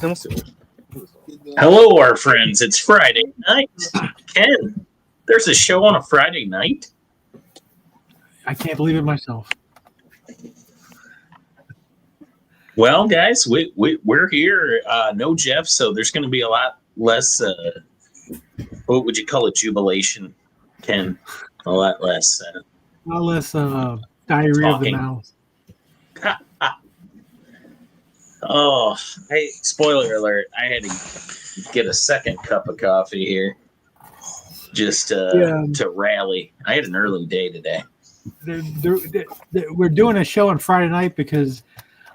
てますよ。Hello, our friends. It's Friday night. Ken, there's a show on a Friday night? I can't believe it myself. Well, guys, we're here. No Jeff, so there's going to be a lot less, what would you call it, jubilation, Ken? A lot less. A lot less diarrhea Talking. of the mouth. Oh, hey, spoiler alert. I had to get a second cup of coffee here just to rally. I had an early day today. We're doing a show on Friday night because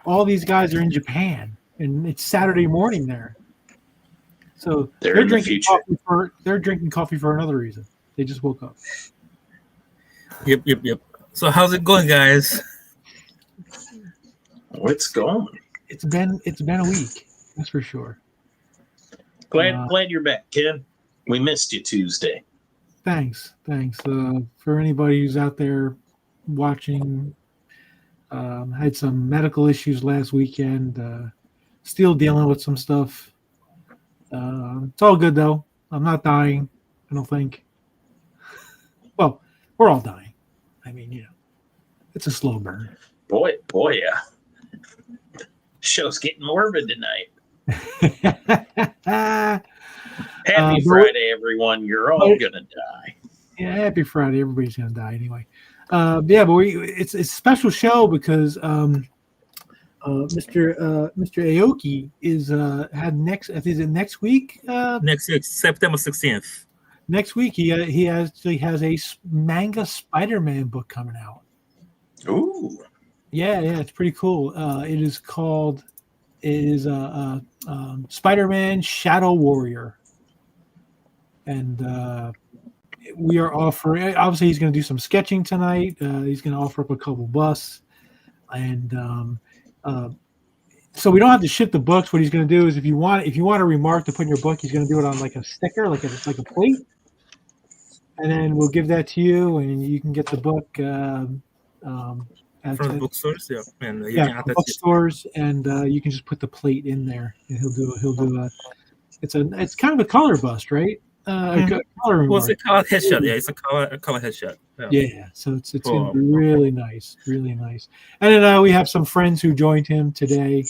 all these guys are in Japan, and it's Saturday morning there. So they're drinking coffee for another reason. They just woke up. Yep. So how's it going, guys? What's going? It's been a week, that's for sure. Glad you're back, Ken. We missed you Tuesday. Thanks. For anybody who's out there watching, had some medical issues last weekend. Still dealing with some stuff. It's all good though. I'm not dying, I don't think. Well, we're all dying. I mean, it's a slow burn. Boy, yeah. Show's getting morbid tonight. Happy Friday, everyone. You're all gonna die. Yeah, happy Friday. Everybody's gonna die anyway. But it's a special show because Mr. Aoki is next week? Next week, September 16th. Next week, he actually has a manga Spider-Man book coming out. Ooh. Yeah, it's pretty cool. It is Spider-Man Shadow Warrior. And we are offering, obviously he's going to do some sketching tonight. He's going to offer up a couple busts. And so we don't have to ship the books. What he's going to do is if you want a remark to put in your book, he's going to do it on like a sticker, like a plate. And then we'll give that to you, and you can get the book from the bookstores, and bookstores, and you can just put the plate in there, and he'll do it's kind of a color bust, right? Color well, it's a color headshot. Yeah, it's a color headshot. Yeah, so it's gonna be really nice, really nice. And then we have some friends who joined him today.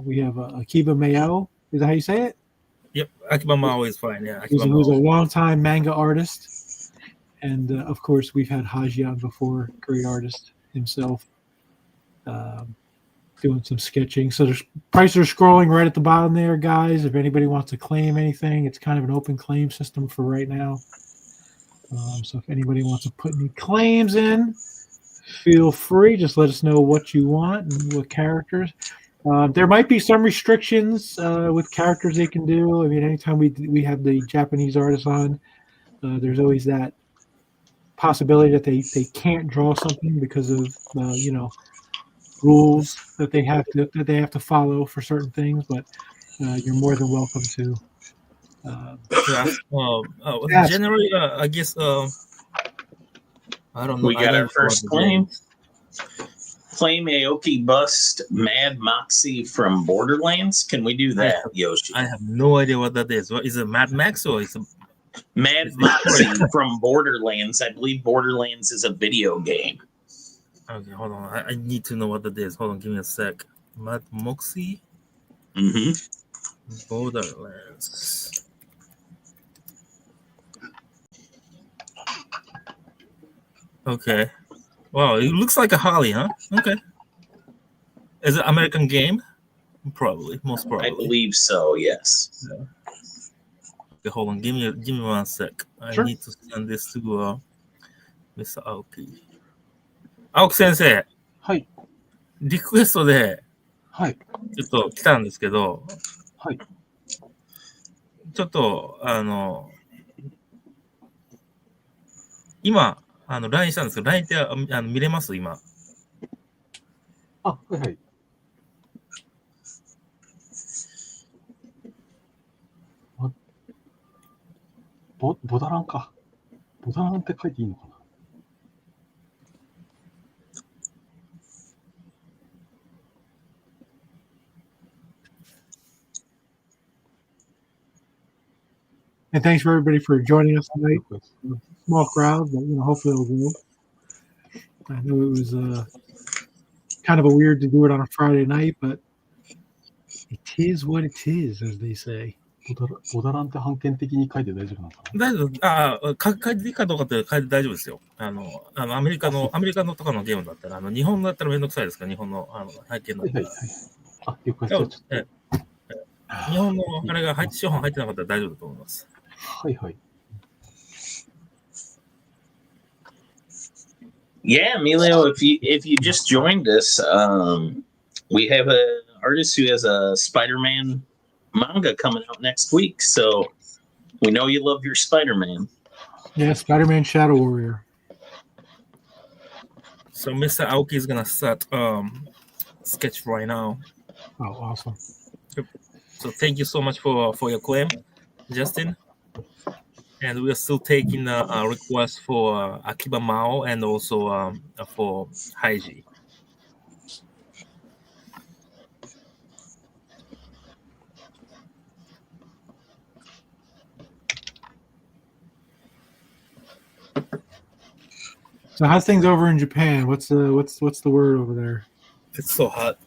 We have Akiba Mayo. Is that how you say it? Yep, Akiba Mao is fine. Yeah, who's a longtime manga artist, and of course we've had Haji on before, great artist himself, doing some sketching. So there's prices are scrolling right at the bottom there, guys. If anybody wants to claim anything, it's kind of an open claim system for right now. So if anybody wants to put any claims in, feel free. Just let us know what you want and what characters. There might be some restrictions with characters they can do. I mean, anytime we have the Japanese artists on, there's always that possibility that they can't draw something because of rules that they have to follow for certain things. But you're more than welcome to. Generally, I guess I don't know. We got our first claim. Claim Aoki bust Mad Moxie from Borderlands. Can we do that, Yoshi? I have no idea what that is. What is it, Mad Max or is it Mad Moxie from Borderlands? I believe Borderlands is a video game. Okay, hold on. I need to know what that is. Hold on, give me a sec. Mad Moxie? Mm-hmm. Borderlands. Okay. Wow, it looks like a Holly, huh? Okay. Is it American game? Probably, most probably. I believe so. Yes. Yeah. Okay, hold on. Give me 1 sec. Sure. I need to send this to Mr. Aoki. Aoki 先生。はい。リクエストで、はい。ちょっと来たんですけど、はい。ちょっと今。LINE したんですけど、LINE って見れます今。はいはい。ボダランか。ボダランって書いていいのかな。And thanks for everybody for joining us tonight. Small crowd, but hopefully it'll grow. I know it was kind of a weird to do it on a Friday night, but it is what it is, as they say. ボダランって判権的に書いて大丈夫なのかな。大丈夫。書いていいかどうかって書いて大丈夫ですよ。アメリカのとかのゲームだったら、日本だったらめんどくさいですから、日本の背景の。はい。あ、了解です。ちょっと。日本のあれが資本入ってなかったら大丈夫だと思います。はい。Yeah, Emilio, if you just joined us, we have an artist who has a Spider-Man manga coming out next week. So we know you love your Spider-Man. Yeah, Spider-Man Shadow Warrior. So Mr. Aoki is gonna start sketch right now. Oh, awesome. So thank you so much for your claim, Justin. And we are still taking a request for Akiba Mao and also for Haiji. So how's things over in Japan? What's the word over there? It's so hot.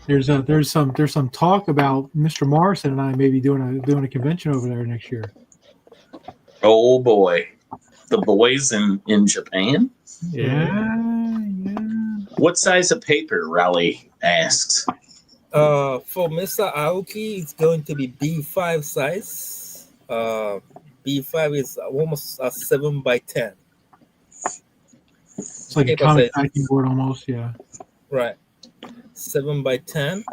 There's some talk about Mr. Morrison and I maybe doing a convention over there next year. Oh boy, the boys in Japan. Yeah. What size of paper? Raleigh asks. For Mr. Aoki, it's going to be B5 size. B5 is almost a 7x10. It's like a comic packing board almost, yeah. Right. 7x10.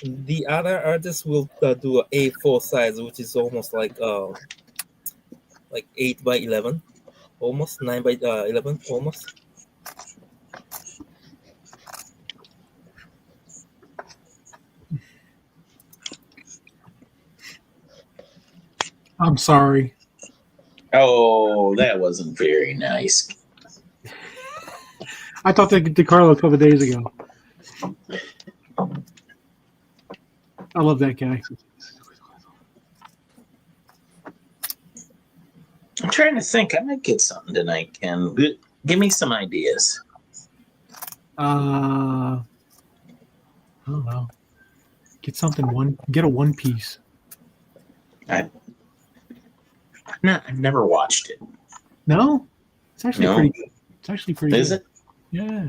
The other artist will do a A4 size, which is almost like 8x11, almost 9x11, almost. I'm sorry. Oh, that wasn't very nice. I thought that DiCarlo a couple of days ago. I love that guy. I'm trying to think. I might get something tonight, Ken. Give me some ideas. I don't know. Get a One Piece. I've never watched it. No? It's actually No. pretty good. It's actually pretty Is good. it? Yeah.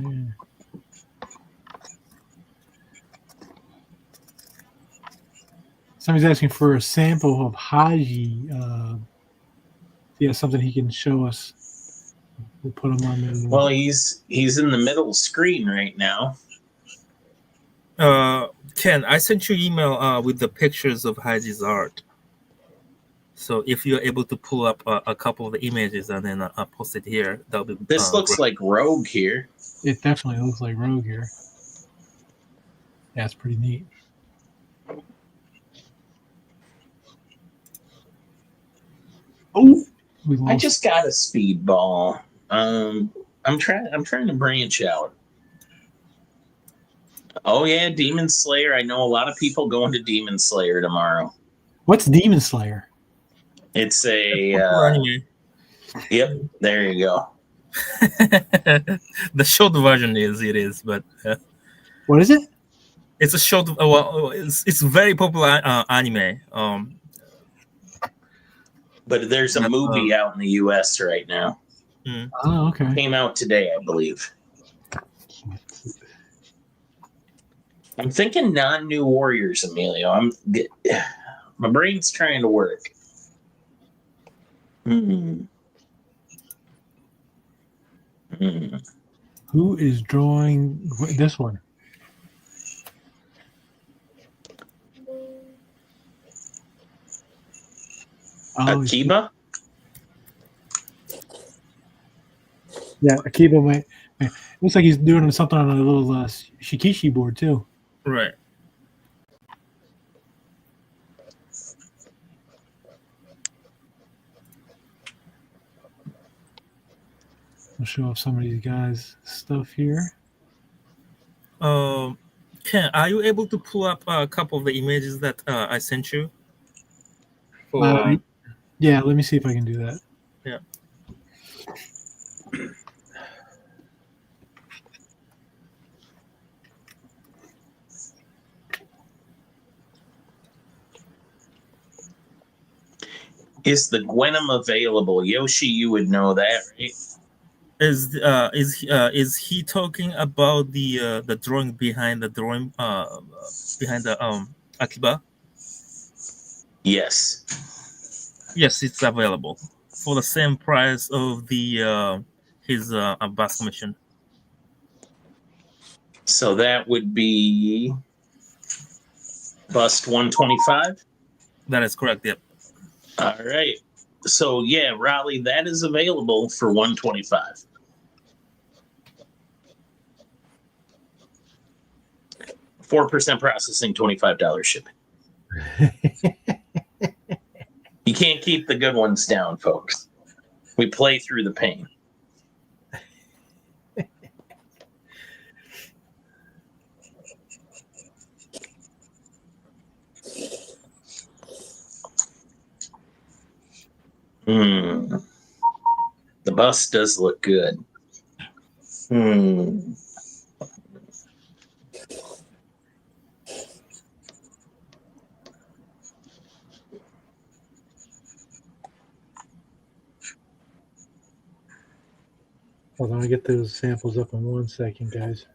Somebody's asking for a sample of Haji. Something he can show us. We'll put him on there. Well, he's in the middle screen right now. Ken, I sent you email with the pictures of Haji's art. So if you're able to pull up a couple of the images and then post it here, that'll be. This looks like Rogue here. It definitely looks like Rogue here. Yeah, it's pretty neat. Oh, I just got a speedball. I'm trying to branch out. Oh yeah, Demon Slayer. I know a lot of people going to Demon Slayer tomorrow. What's Demon Slayer? It's a yep, there you go. The short version is, but what is it? It's a short. Well, it's very popular anime. But there's a movie out in the U.S. right now. Oh, okay. Came out today, I believe. I'm thinking non-New Warriors, Emilio. My brain's trying to work. Who is drawing this one? Akiba? Yeah, Akiba might. Looks like he's doing something on a little Shikishi board too. Right. I'll show off some of these guys' stuff here. Ken, are you able to pull up a couple of the images that I sent you? Yeah, let me see if I can do that. Yeah. Is the Gwenum available? Yoshi, you would know that, right? Is he talking about the drawing behind the drawing behind the Akiba? Yes. Yes, it's available for the same price of the his bus commission. So that would be bust 125. That is correct. Yep. All right. So yeah, Raleigh, that is available for 125. $4 processing, $25 shipping. You can't keep the good ones down, folks. We play through the pain. The bus does look good. Hold on, I get those samples up in 1 second, guys.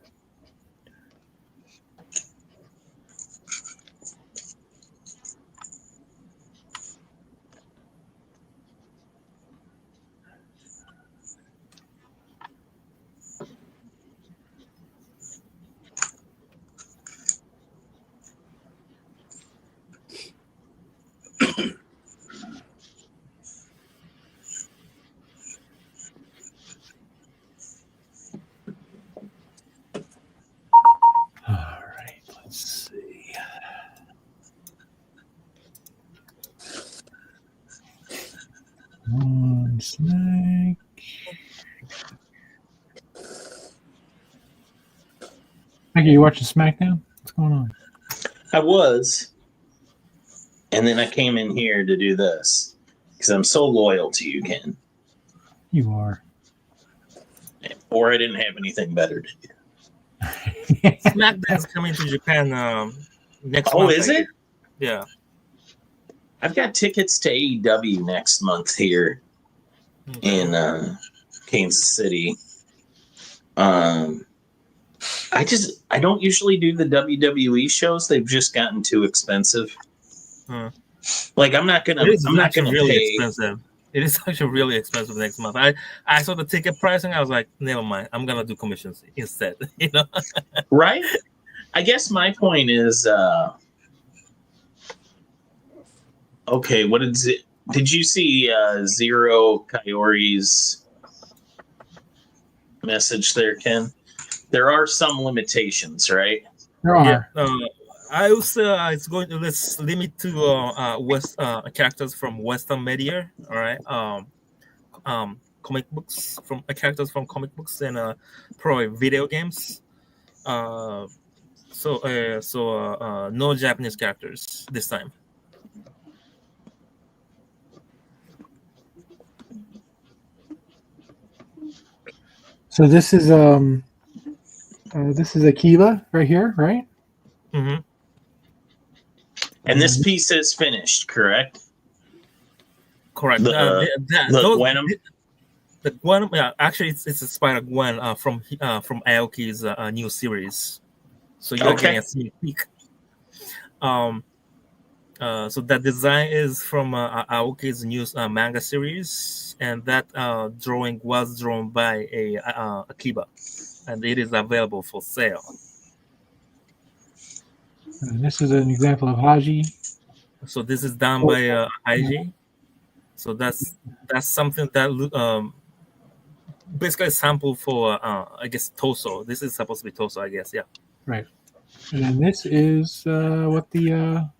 All right, let's see. One snake. Maggie, you watching SmackDown? What's going on? I was. And then I came in here to do this because I'm so loyal to you, Ken. You are. Or I didn't have anything better to do. SmackDown's coming to Japan next month. Oh, is it? Yeah. I've got tickets to AEW next month here in Kansas City. I don't usually do the WWE shows. They've just gotten too expensive. Like I'm not gonna really pay. Expensive. It is actually really expensive next month. I saw the ticket pricing. I was like, never mind. I'm gonna do commissions instead. You know, right? I guess my point is, okay. What did you see? Zero Coyote's message there, Ken. There are some limitations, right? There are. Yeah. I also it's going to let's limit to West characters from Western media. All right. Comic books from characters from comic books and probably video games. So no Japanese characters this time. So this is Akiba right here, right? Mm-hmm. And this piece is finished, correct? Correct. The Gwenum? The Gwen, yeah, actually, it's a Spider-Gwen from Aoki's new series. So you're getting a sneak peek. So that design is from Aoki's new manga series, and that drawing was drawn by Akiba, and it is available for sale. And this is an example of Haji. So this is done by Haji. So that's something that basically a sample for I guess torso. This is supposed to be torso, I guess. Yeah. Right. And then this is what the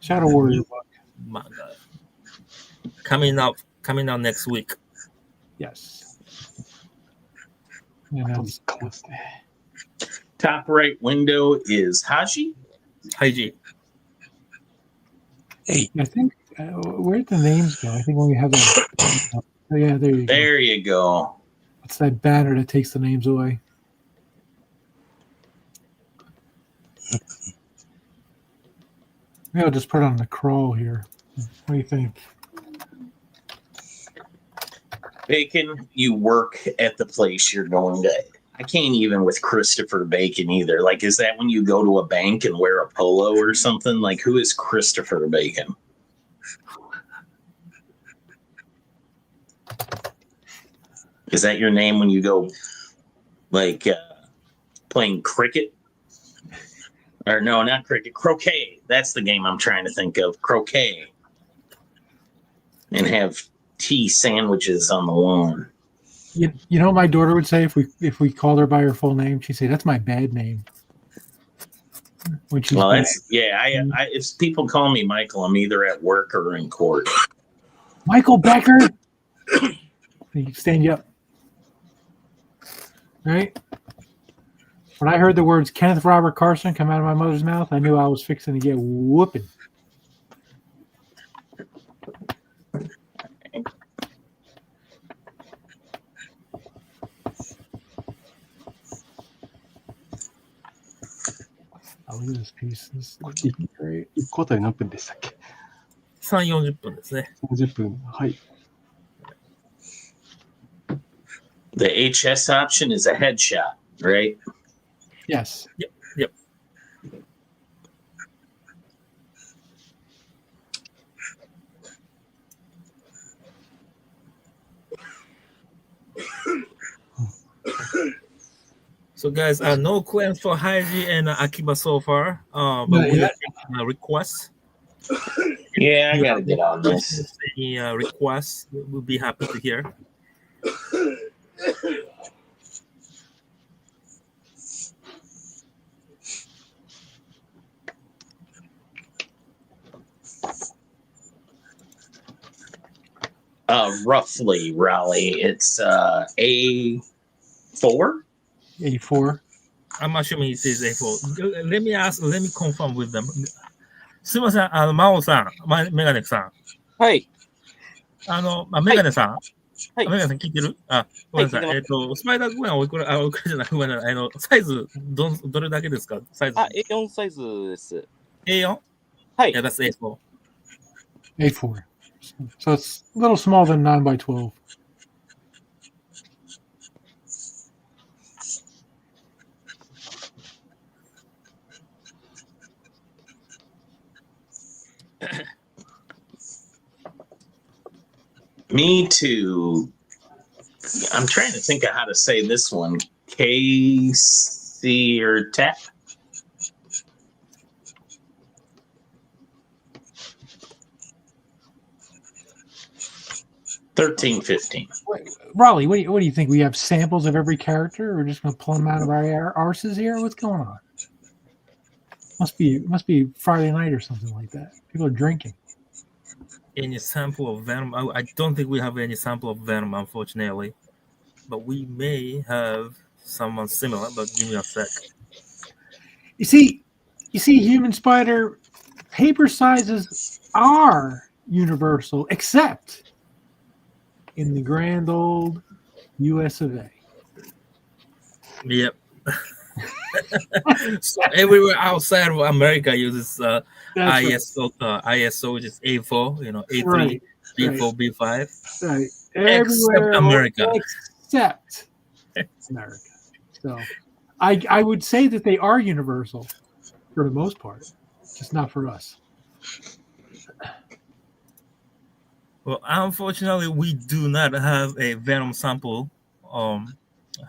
Shadow Warrior book manga coming out next week. Yes. And that's Top right window is Haji. Haiji. I think where'd the names go? I think when we have that. Oh yeah, there you go. There you go. It's that banner that takes the names away. Maybe I'll just put on the crawl here. What do you think? Bacon, you work at the place you're going to. I can't even with Christopher Bacon either. Like, is that when you go to a bank and wear a polo or something? Like, who is Christopher Bacon? Is that your name when you go, like, playing cricket? Or no, not cricket. Croquet. That's the game I'm trying to think of. Croquet. And have tea sandwiches on the lawn. You know what my daughter would say if we called her by her full name? She'd say, "That's my bad name." When she's that's if people call me Michael, I'm either at work or in court. Michael Becker. He stand you up, right? When I heard the words Kenneth Robert Carson come out of my mother's mouth, I knew I was fixing to get whooping. Oh, look at this piece. This is great. 1個あたり何分でしたっけ？ 3、40分ですね。30分。はい。 The HS option is a headshot, right? Yes. Yep. So, guys, no claims for Haiji and Akiba so far, but we have requests. Yeah, I gotta get on this. Any requests, we'll be happy to hear. Roughly, Raleigh, it's A4. 84. I'm assuming it is A4. Let me confirm with them. すみません、真央さん、メガネさん。はい。メガネさん。はい。メガネさん聞いてる？ごめんなさい。スパイダーグレンはおいくらじゃない、ごめんなさい。サイズ、どれだけですか？サイズ。A4 サイズです。A4? はい。Yeah, that's A4. A4. So it's a little smaller than 9 by 12. Me too. I'm trying to think of how to say this one. KC or tap. $13.15. Raleigh, what do you think? We have samples of every character? We're just going to pull them out of our arses here? What's going on? Must be Friday night or something like that. People are drinking. Any sample of Venom? I don't think we have any sample of Venom, unfortunately. But we may have someone similar, but give me a sec. You see, Human Spider, paper sizes are universal, except in the grand old US of A. Yep. So everywhere outside of America uses ISO, ISO, which is A4, A3, right. B4, right. B5. Right. Everywhere except America. Except America. So I would say that they are universal for the most part, just not for us. Well, unfortunately, we do not have a Venom sample.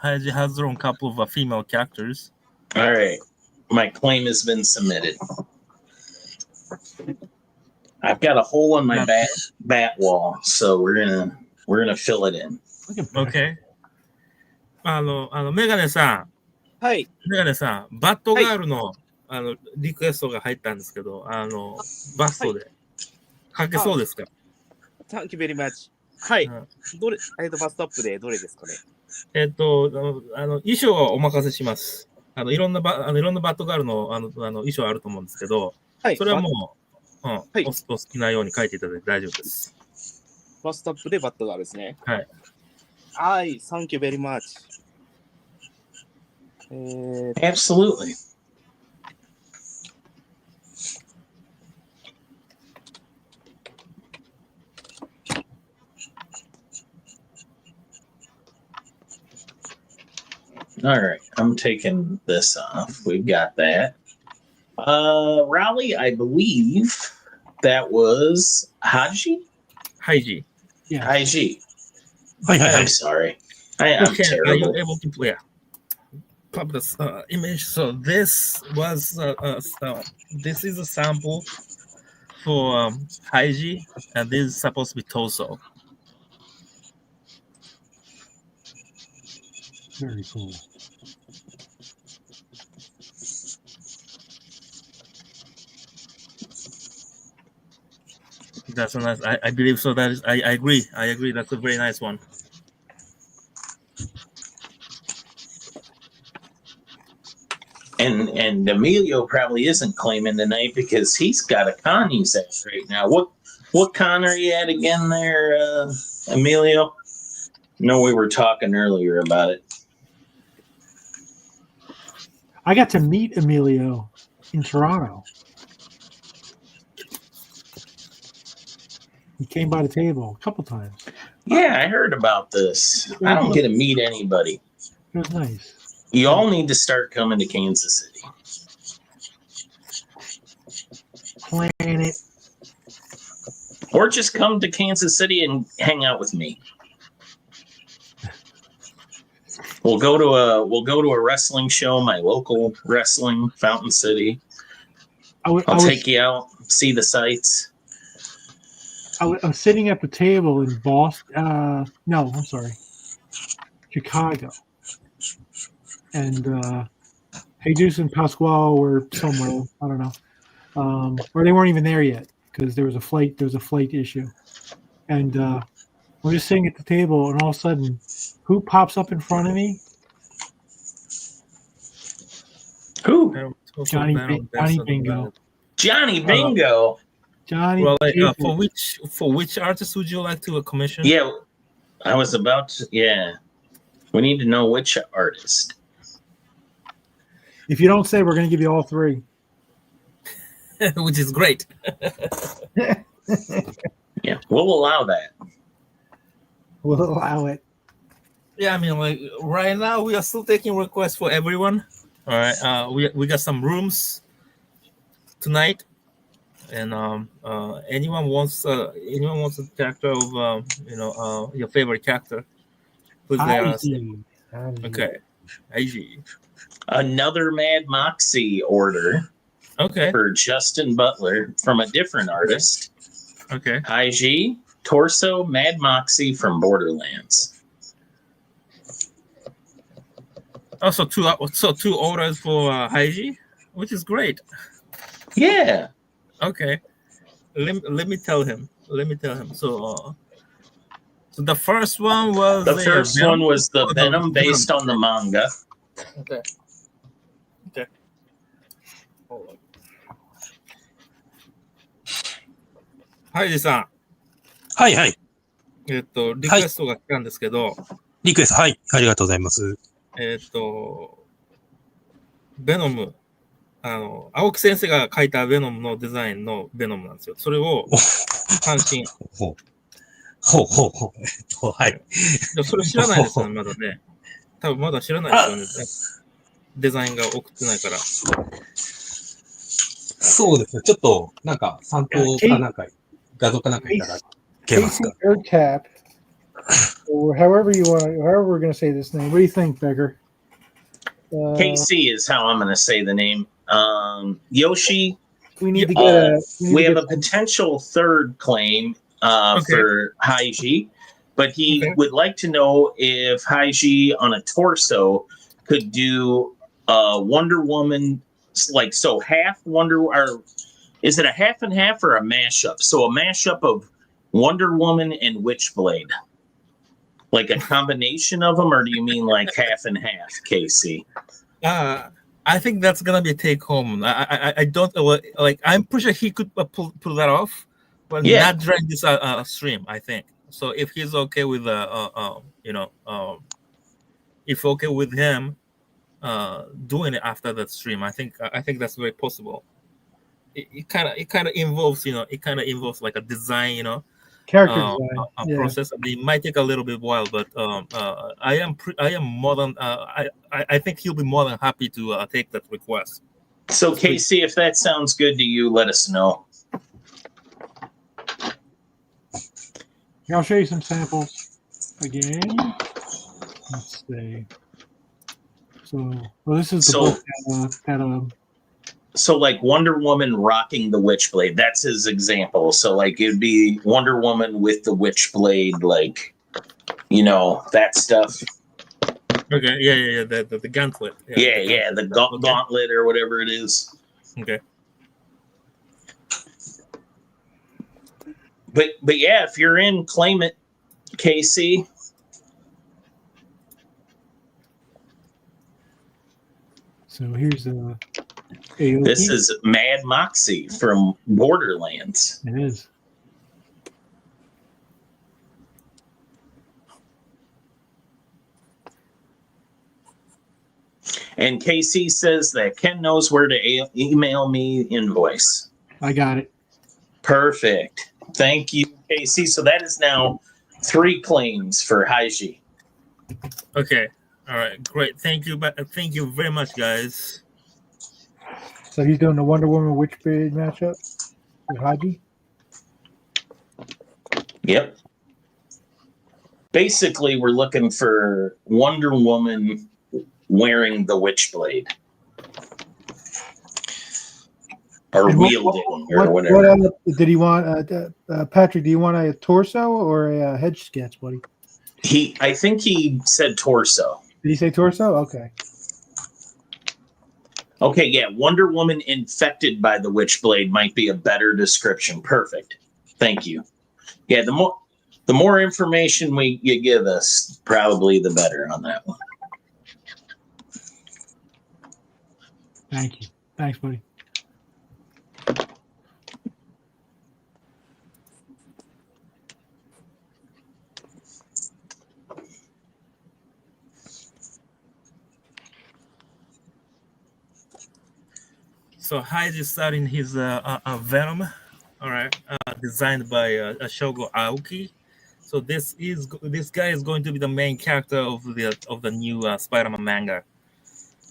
Haji has their own couple of female characters. All right, my claim has been submitted. I've got a hole in my bat wall, so we're gonna fill it in. Okay. メガネさん。はい。メガネさん、バットガールの、リクエストが入ったんですけど、バストで書けそうですか？ Thank you very much. はい。どれ、バストアップでどれですかね？衣装はお任せします。いろんなバットガールの衣装あると思うんですけど、はい。それはもう、はいお好きなように書いていただいて大丈夫です。バストアップでバットがあるですね。はい。はい、Thank you very much. Absolutely. All right, I'm taking this off. We've got that. Raleigh, I believe that was Haji? ハイジ。 Yeah. Haji. はいはいは I'm い。 sorry. I'm Okay, are you terrible. able to play? Publish image. So this was this is a sample for Haiji, and this is supposed to be torso. Very cool. That's a nice. I believe so. That is. I agree. I agree. That's a very nice one. And Emilio probably isn't claiming tonight because he's got a con he's at right now. What con are you at again there, Emilio? No, we were talking earlier about it. I got to meet Emilio in Toronto. He came by the table a couple times. Yeah, I heard about this. I don't get to meet anybody. It was nice. You all need to start coming to Kansas City. Planet. Or just come to Kansas City and hang out with me. We'll go to a wrestling show, my local wrestling, Fountain City. I'll take you out, see the sights. I was sitting at the table in Boston. No, I'm sorry, Chicago. And Jesus and Pasquale were somewhere. I don't know, or they weren't even there yet because there was a flight. There was a flight issue, and we're just sitting at the table, and all of a sudden, who pops up in front of me? Who? Johnny Bingo. Johnny Bingo. Johnny. Well, for which artist would you like to commission? Yeah, I was about to. Yeah, we need to know which artist. If you don't say, we're going to give you all three. Which is great. Yeah, we'll allow that. We'll allow it. Yeah, I mean, like right now we are still taking requests for everyone. All right, we got some rooms tonight, and anyone wants a character of your favorite character. Please let us. Okay, IG. Another Mad Moxie order. Okay. For Justin Butler from a different artist. Okay. IG Torso Mad Moxie from Borderlands. Also, two orders for IG, which is great. Yeah. Okay. Let me tell him. So the first one was the Venom based on the manga. Okay. Hold on. ハイジさん。はいはい。リクエストが来たんですけど。リクエスト、はい。ありがとうございます。ベノム。青木先生が描いたベノムのデザインのベノムなんですよ。それを、関心。ほう。はい。それ知らないですよね、まだね。多分まだ知らないですよね。デザインが送ってないから。そうですね。ちょっと、なんか、参考かなんか、画像かなんかいただけますか。Airtap, or however we're going to say this name. What do you think, Becker? KC is how I'm going to say the name. Yoshi. We need to get we have a potential third claim for Haiji, but he would like to know if Haiji on a torso could do Wonder Woman, like so half or is it a half and half or a mashup? So a mashup of Wonder Woman and Witchblade, like a combination of them, or do you mean like half and half, Casey? I think that's gonna be a take home. I don't like. I'm pretty sure he could pull that off, but Yeah. not during this stream. I think so. If he's okay with if okay with him doing it after that stream, I think that's very possible. It kind of involves like a design, Character design. Yeah. process. It might take a little bit while, but I am more than I think he'll be more than happy to take that request. So Casey, if that sounds good to you, let us know. I'll show you some samples again. Let's see. So, well, this is the book that So like Wonder Woman rocking the Witchblade, that's his example. So like it'd be Wonder Woman with the Witchblade, like, that stuff. Okay, yeah, the gauntlet. Yeah, the gauntlet or whatever it is. Okay. But yeah, if you're in, claim it, KC. So here's Aoki. This is Mad Moxie from Borderlands. It is. And KC says that Ken knows where to email me invoice. I got it. Perfect. Thank you, KC. So that is now 3 claims for Haiji. Okay. All right. Great. Thank you. Thank you very much, guys. So he's doing the Wonder Woman Witchblade matchup with Haji. Yep. Basically, we're looking for Wonder Woman wearing the Witchblade. Or wielding, or whatever. Did he want, Patrick, do you want a torso or a head sketch, buddy? I think he said torso. Did he say torso? Okay. Okay, yeah. Wonder Woman infected by the Witchblade might be a better description. Perfect. Thank you. Yeah, the more information you give us, probably the better on that one. Thank you. Thanks, buddy. So Hyde is starting his Venom, all right, designed by Shogo Aoki. So this guy is going to be the main character of the new Spider-Man manga,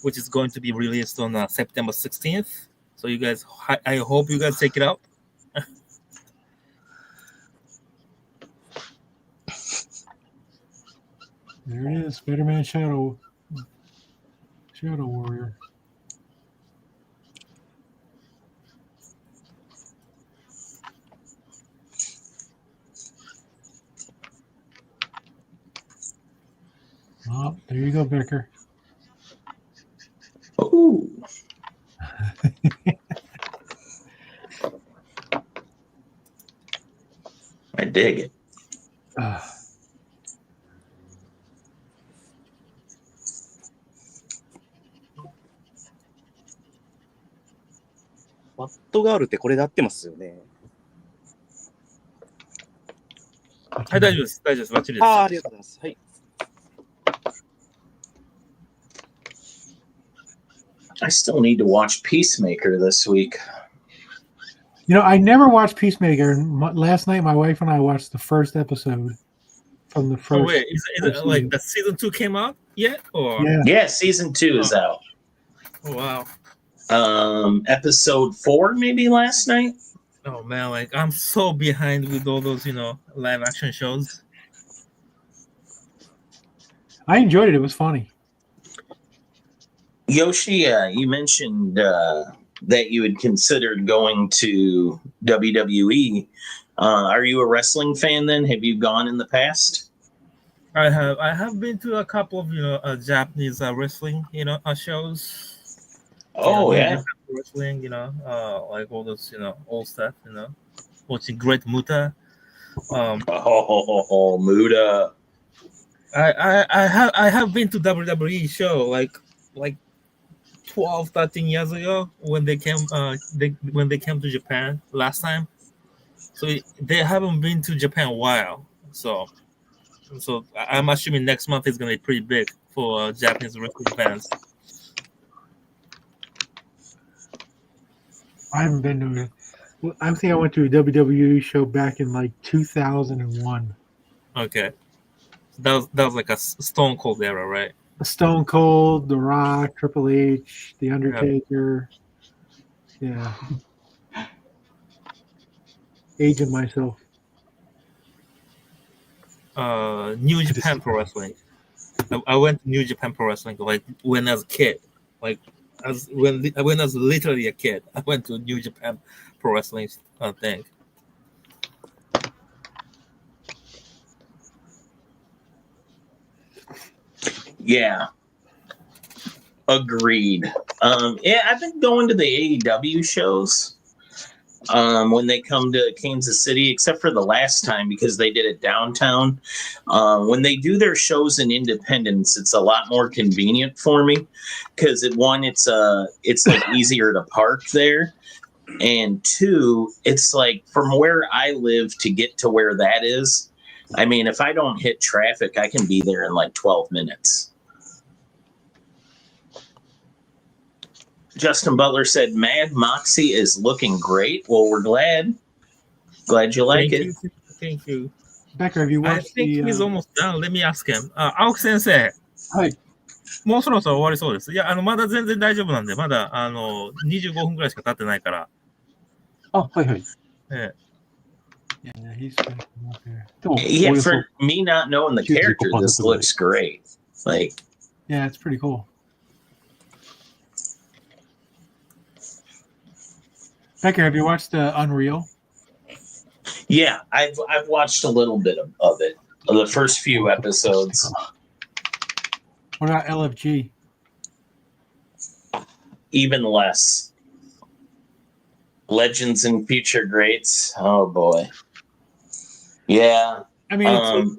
which is going to be released on September 16th. So you guys, I hope you guys check it out. There it is, Spider-Man Shadow Warrior. Oh, there you go, Vicar. Ooh. I dig it.バットガールってこれで合ってますよね。はい、大丈夫です。大丈夫です。バッチリです。ありがとうございます。はい。I still need to watch Peacemaker this week. I never watched Peacemaker. Last night, my wife and I watched the first episode from the first. Oh wait, is it like the season 2 came out yet? Or Yeah, season 2 is out. Oh wow. Episode 4 maybe last night. Oh man, like I'm so behind with all those live action shows. I enjoyed it. It was funny. Yoshi, you mentioned that you had considered going to WWE. Are you a wrestling fan then? Have you gone in the past? I have been to a couple of Japanese wrestling Oh shows. yeah, wrestling, like all those old stuff, watching Great Muta. Muta. I have been to WWE show like 12, 13 years ago when they came to Japan last time. So they haven't been to Japan a while. So I'm assuming next month is going to be pretty big for Japanese wrestling fans. I haven't been to it. Well, I think I went to a WWE show back in like 2001. Okay. That was like a Stone Cold era, right? Stone Cold, The Rock, Triple H, The Undertaker. Yeah. Aging myself. New Japan Pro Wrestling. I went to New Japan Pro Wrestling like when I was a kid. Like when I was literally a kid. I went to New Japan Pro Wrestling thing. Yeah. Agreed. Yeah, I've been going to the AEW shows when they come to Kansas City, except for the last time because they did it downtown. When they do their shows in Independence, it's a lot more convenient for me because it's like easier to park there, and two, it's like from where I live to get to where that is. I mean, if I don't hit traffic, I can be there in like 12 minutes. Justin Butler said, Mad Moxie is looking great. Well, we're glad. Glad you like it. Thank you. Becker, have you I watched think he's almost done. Let me ask him. 青木先生。はい。もうそろそろ終わりそうです。いや、まだ全然大丈夫なんで、まだ、25分くらいしか経ってないから。あ、はいはい。ええ。Yeah, he's Yeah, for me not knowing the character, this looks great. Like, yeah, it's pretty cool. Becker, have you watched Unreal? Yeah, I've watched a little bit of it, the first few episodes. What about LFG? Even less. Legends and Future Greats. Oh boy. Yeah. I mean,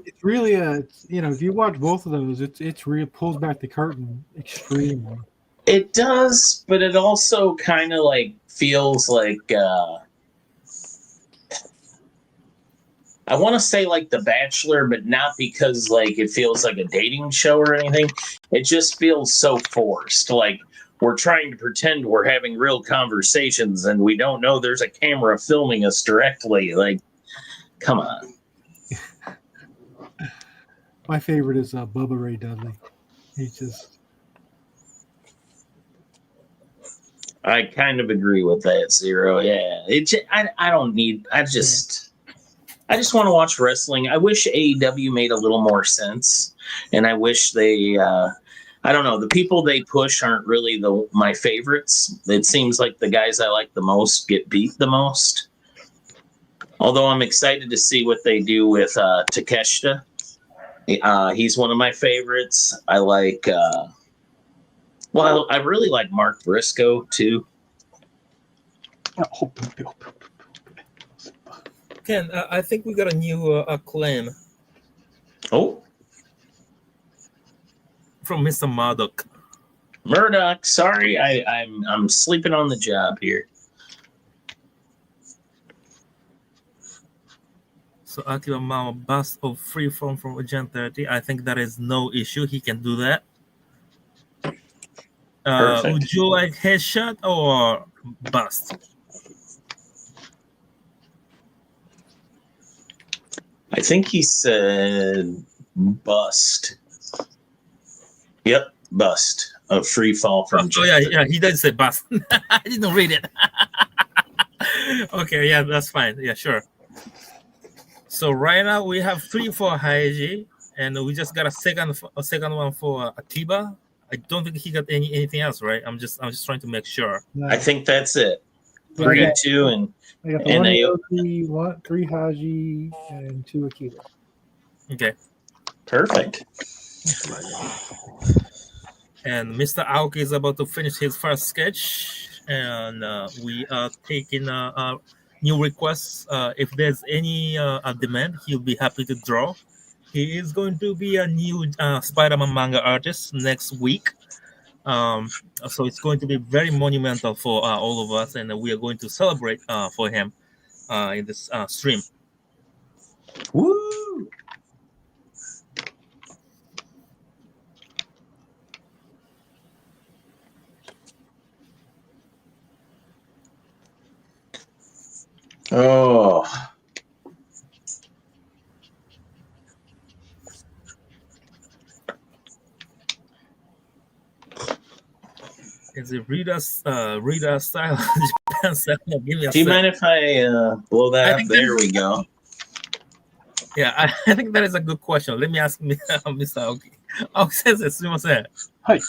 it's really if you watch both of those, it's really pulls back the curtain extremely. It does, but it also kind of like feels like I want to say like The Bachelor, but not because like it feels like a dating show or anything. It just feels so forced. Like we're trying to pretend we're having real conversations and we don't know there's a camera filming us directly. Like, come on. My favorite is Bubba Ray Dudley. He's just. I kind of agree with that, Zero. Yeah, I don't need. I just want to watch wrestling. I wish AEW made a little more sense, and I wish they. I don't know. The people they push aren't really my favorites. It seems like the guys I like the most get beat the most. Although I'm excited to see what they do with Takeshita. He's one of my favorites. I like. Well, I really like Mark Briscoe too. Ken, I think we got a new claim. Oh. From Mr. Murdoch. Murdoch, sorry, I'm sleeping on the job here. So Akira Mao bust of freeform from Agent 30. I think that is no issue. He can do that. Would you like headshot or bust? I think he said bust. Yep, bust. A free fall from. Oh yeah, he did say bust. I didn't read it. Okay, yeah, that's fine. Yeah, sure. So right now we have 3 for Haiji, and we just got a second one for Akiba. I don't think he got anything else, right? I'm just trying to make sure. No. I think that's it. 3, 2, and I got the 1 Aoki, 3 Haji, and 2 Akiba. Okay. Perfect. And Mr. Aoki is about to finish his first sketch, and we are taking new requests. If there's any demand, he'll be happy to draw. He is going to be a new Spider-Man manga artist next week. So it's going to be very monumental for all of us, and we are going to celebrate for him in this stream. Woo! Oh. Is it reader style? Japan style? Give me a Do you sec. mind if I blow that I up? think There we go. Yeah, I think that is a good question. Let me ask Mr. Aoki. Aoki 先生、すみません。はい。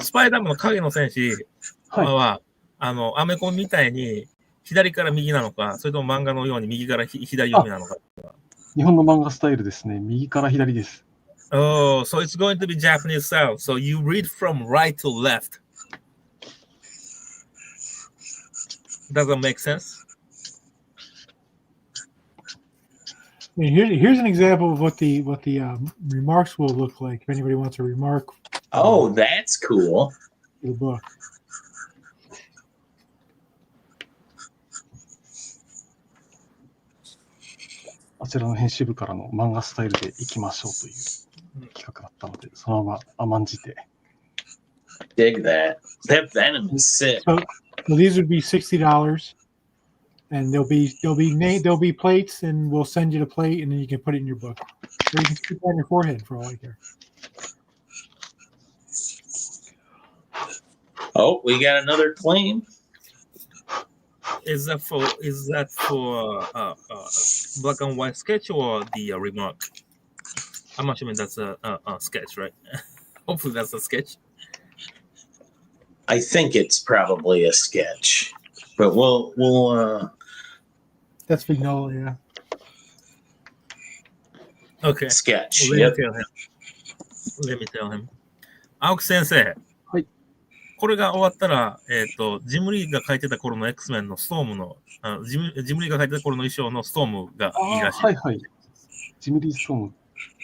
スパイダーマンの影の戦士は、アメコンみたいに左から右なのか、それとも漫画のように右から左読みなのか。日本の漫画スタイルですね。右から左です。Oh, so it's going to be Japanese style. So you read from right to left. Does that make sense? I mean, here's an example of what the remarks will look like if anybody wants a remark. Oh, that's cool. For the book. あちらの編集部からの漫画スタイルでいきましょうという企画だったので、そのまま甘んじて。Dig that. That Venom is sick. So these would be $60, and there'll be plates, and we'll send you the plate, and then you can put it in your book, or you can stick it on your forehead for all I care. Oh, we got another claim. Is that for black and white sketch or the remark? I'm assuming that's a sketch, right? Hopefully that's a sketch. I think it's probably a sketch, but we'll That's Vignola, yeah. Okay. sketch. Let Yep. me tell him. 青木先生。はい。これが終わったら、ジムリーが書いてた頃の X メンのストームの、ジムリーが書いてた頃の衣装のストームがいいらしい。はいはい。ジムリーストーム、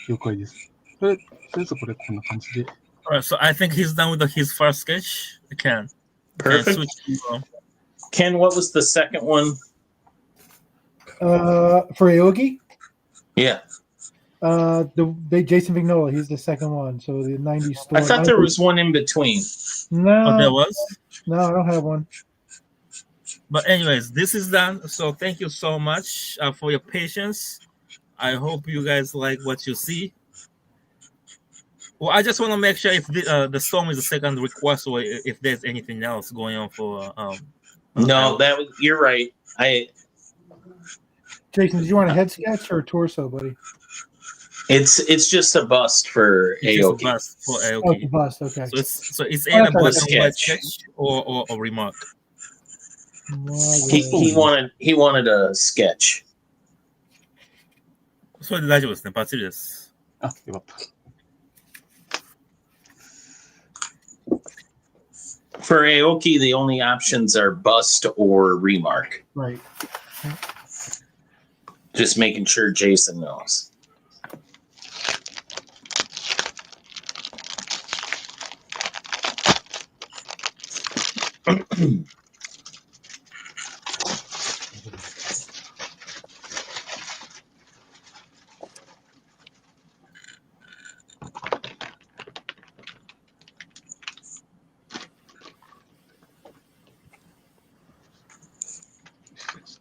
了解です。とりあえずこれこんな感じで。Alright, so I think he's done with his first sketch. Can Perfect. switch to, Ken, what was the second one? For Aoki, Yeah. Jason Vignola, he's the second one. So the 90s story. I thought there was one in between. No, there was. no, I don't have one. But anyways, this is done. So thank you so much for your patience. I hope you guys like what you see. Well, I just want to make sure if the storm is the second request or if there's anything else going on for. No, you're right. Jason, did you want a head sketch or a torso, buddy? It's just a bust for It's just a Aoki. bust for Oh, Aoki. the bust. Okay. So it's Oh, either that's black a and white sketch. sketch or a remark. He wanted a sketch. それで大丈夫ですね。バッチリです。あ、よかった。For Aoki, the only options are bust or remark. Right. Just making sure Jason knows.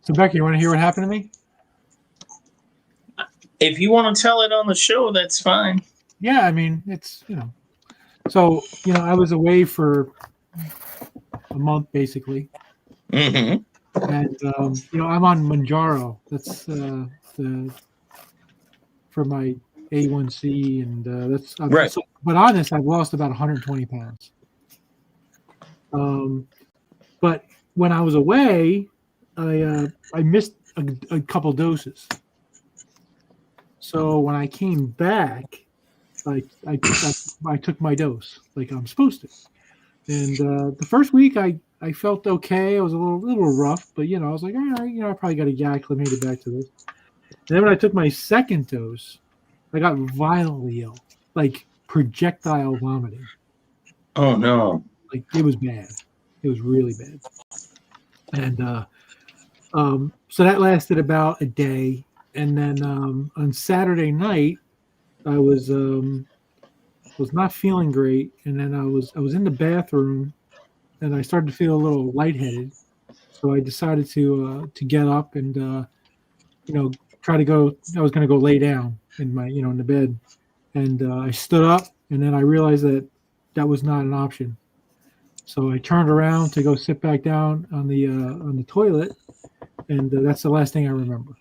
So Becky, you want to hear what happened to me? If you want to tell it on the show, that's fine. Yeah, I mean, it's, so, I was away for a month basically. Mm-hmm. And, I'm on Manjaro. That's for my A1C. And that's Right. But on this, I've lost about 120 pounds. But when I was away, I missed a couple doses. So when I came back, I took my dose like I'm supposed to. And the first week I felt okay. I was a little rough, but I was like, all right, I probably got to get acclimated back to this. And then when I took my second dose, I got violently ill, like projectile vomiting. Oh no. Like it was bad. It was really bad. And so that lasted about a day. And then on Saturday night, I was not feeling great, and then I was in the bathroom, and I started to feel a little lightheaded. So I decided to get up and try to go. I was going to go lay down in my in the bed, and I stood up, and then I realized that was not an option. So I turned around to go sit back down on the toilet, and that's the last thing I remember.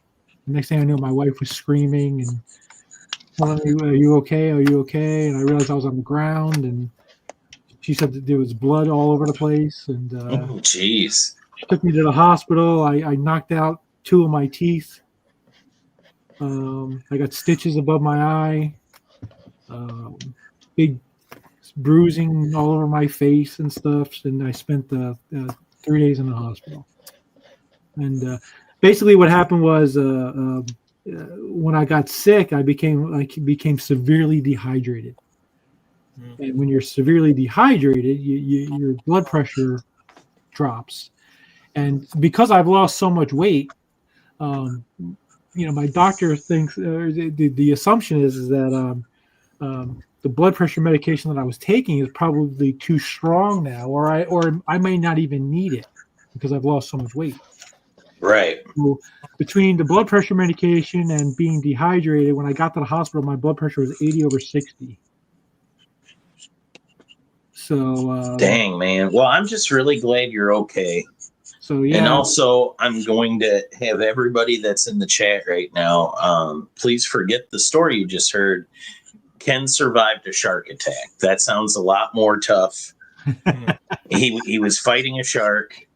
The next thing I knew, my wife was screaming and telling me, "Are you okay? Are you okay?" And I realized I was on the ground, and she said that there was blood all over the place, and Oh jeez. she took me to the hospital. I knocked out 2 of my teeth. I got stitches above my eye, big bruising all over my face and stuff. And I spent 3 days in the hospital. And basically, what happened was when I got sick, I became severely dehydrated. And when you're severely dehydrated, your blood pressure drops. And because I've lost so much weight, my doctor thinks the assumption is that the blood pressure medication that I was taking is probably too strong now, or I may not even need it because I've lost so much weight. Right. So between the blood pressure medication and being dehydrated, when I got to the hospital, my blood pressure was 80/60. So Dang, man. Well, I'm just really glad you're okay. So yeah. And also, I'm going to have everybody that's in the chat right now, please forget the story you just heard. Ken survived a shark attack. That sounds a lot more tough. He was fighting a shark,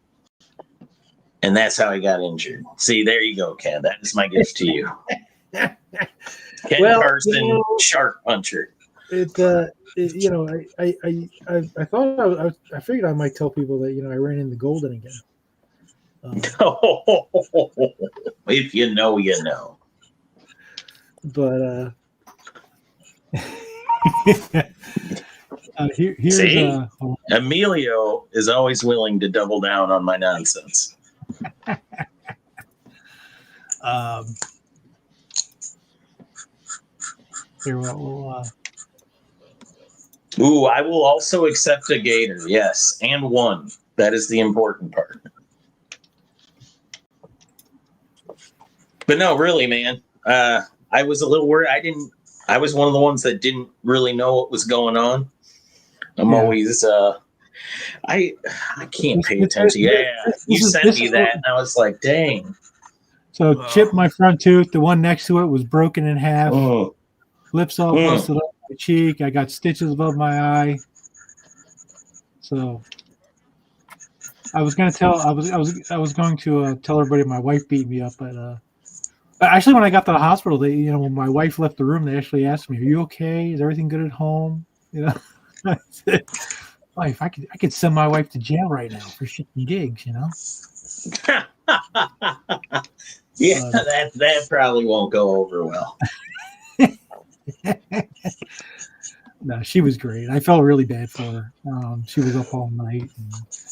and that's how he got injured. See, there you go, Ken. That is my gift to you. Ken Carson, shark puncher. I thought I figured I might tell people that I ran into Golden again. If you know, you know. But here's See? Emilio is always willing to double down on my nonsense. Here we'll Ooh, I will also accept a gator. Yes, and one. That is the important part. But no, really, man. I was a little worried. I was one of the ones that didn't really know what was going on. I'm always I can't pay attention. You sent me that, and I was like, dang. So chipped my front tooth. The one next to it was broken in half. Oh. Lips all busted up my cheek. I got stitches above my eye. So I was going to tell. I was going to tell everybody my wife beat me up, but actually, when I got to the hospital, when my wife left the room, they actually asked me, "Are you okay? Is everything good at home?" I said, "Wife, I could send my wife to jail right now for shitting gigs." Yeah, that probably won't go over well. No, she was great. I felt really bad for her. She was up all night.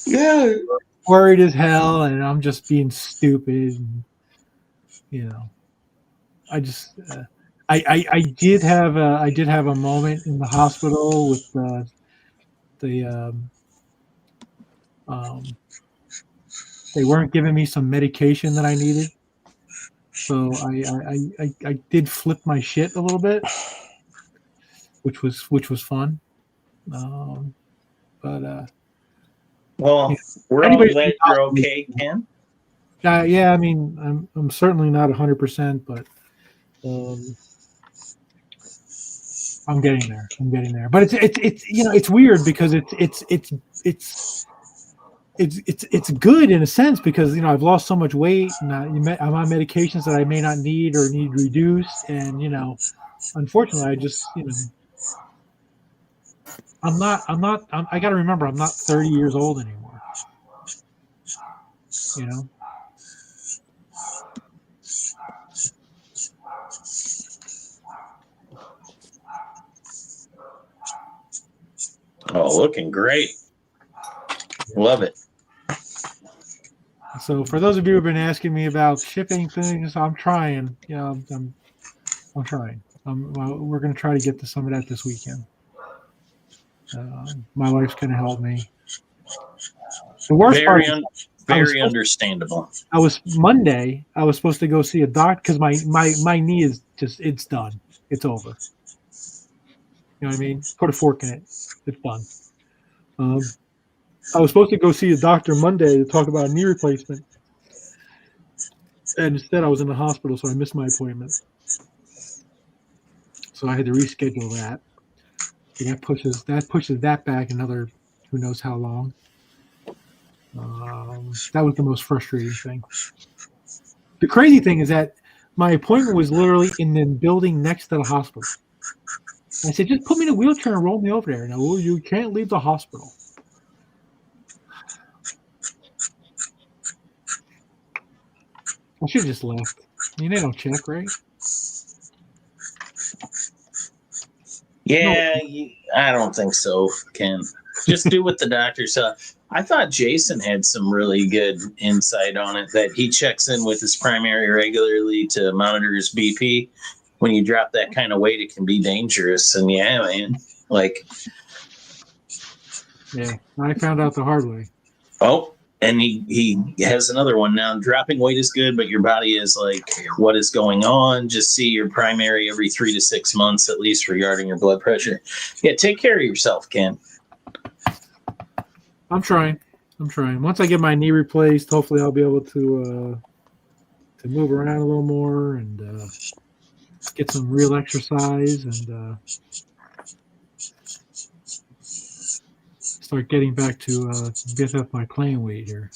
And, worried as hell, and I'm just being stupid. And, I just I did have a moment in the hospital with they weren't giving me some medication that I needed, so I did flip my shit a little bit, which was fun. But well, we're all glad you're okay, Ken. Yeah, I mean, I'm certainly not 100%, but I'm getting there. But it's weird because it's good in a sense because I've lost so much weight and I'm on medications that I may not need or need reduced, and unfortunately I just I got to remember I'm not 30 years old anymore. Oh, looking great. Love it. So for those of you who have been asking me about shipping things, I'm trying. Yeah, I'm trying. Well, we're going to try to get to some of that this weekend. My wife's going to help me. The worst part is very understandable. I was supposed to go see a doctor because my knee is just, it's done. It's over. You know what I mean? Put a fork in it. It's done. I was supposed to go see a doctor Monday to talk about a knee replacement. And instead I was in the hospital, so I missed my appointment. So I had to reschedule that. So that pushes that back another who knows how long. That was the most frustrating thing. The crazy thing is that my appointment was literally in the building next to the hospital. I said, just put me in a wheelchair and roll me over there. No, you can't leave the hospital. I should have just left. I mean, they don't check, right? Yeah, I don't think so, Ken. Just do what the doctor said. I thought Jason had some really good insight on it, that he checks in with his primary regularly to monitor his BP. When you drop that kind of weight, it can be dangerous. And yeah, man, like. Yeah, I found out the hard way. Oh, and he has another one now. Dropping weight is good, but your body is like, what is going on? Just see your primary every 3 to 6 months, at least regarding your blood pressure. Yeah, take care of yourself, Ken. I'm trying. Once I get my knee replaced, hopefully I'll be able to move around a little more and get some real exercise and start getting back to get up my playing weight here.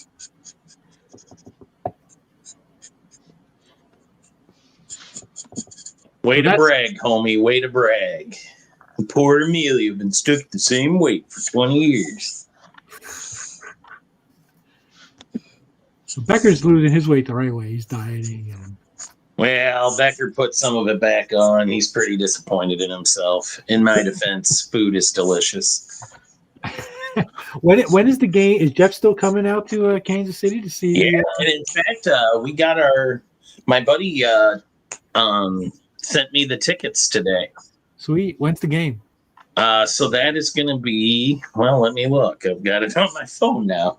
Way to brag, homie. Way to brag. Poor Amelia been stuck at the same weight for 20 years. So Becker's losing his weight the right way. He's dieting. Well, Becker put some of it back on. He's pretty disappointed in himself. In my defense, food is delicious. When is the game? Is Jeff still coming out to Kansas City to see? Yeah, and in fact, we got my buddy sent me the tickets today. Sweet. When's the game? So that is going to be, well, let me look. I've got it on my phone now.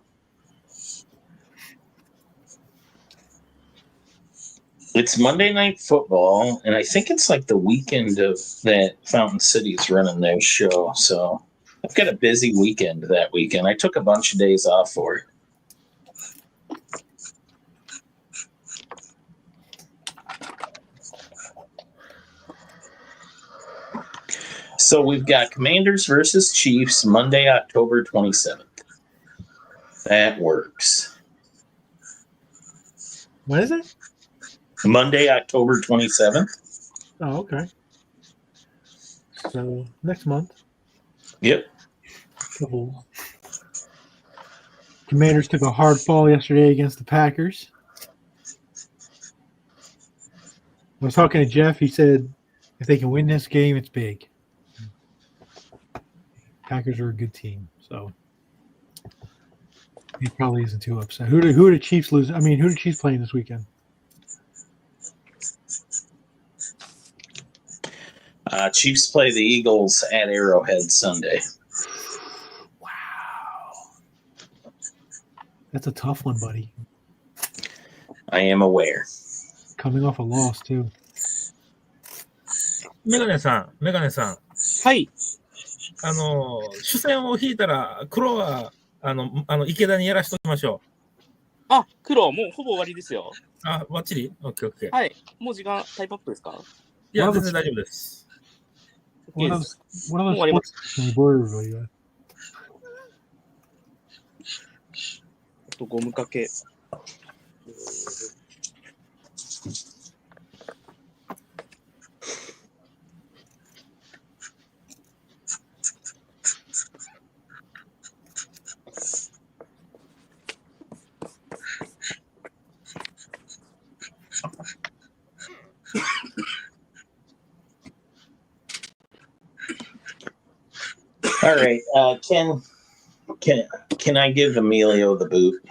It's Monday Night Football, and I think it's like the weekend of that Fountain City's running their show. So I've got a busy weekend that weekend. I took a bunch of days off for it. So we've got Commanders versus Chiefs Monday, October 27th. That works. When is it? Monday, October 27th. Oh, okay. So next month. Yep. Cool. Commanders took a hard fall yesterday against the Packers. I was talking to Jeff. He said if they can win this game, it's big. Packers are a good team, so he probably isn't too upset. Who do the Chiefs lose? I mean, who do the Chiefs playing this weekend? Chiefs play the Eagles at Arrowhead Sunday. Wow. That's a tough one, buddy. I am aware. Coming off a loss, too. メガネさん。はい。主戦を引いたら、黒は、池田にやらしときましょあ、黒、もうほぼ終わりですよ。う。あ、バッチリ？オッケーオッケー。はい。もう時間、タイムアップですか？いや、全然大丈夫です。One of those sports can you borrow everybody? あとゴムかけ。All right. Can I give Emilio the boot?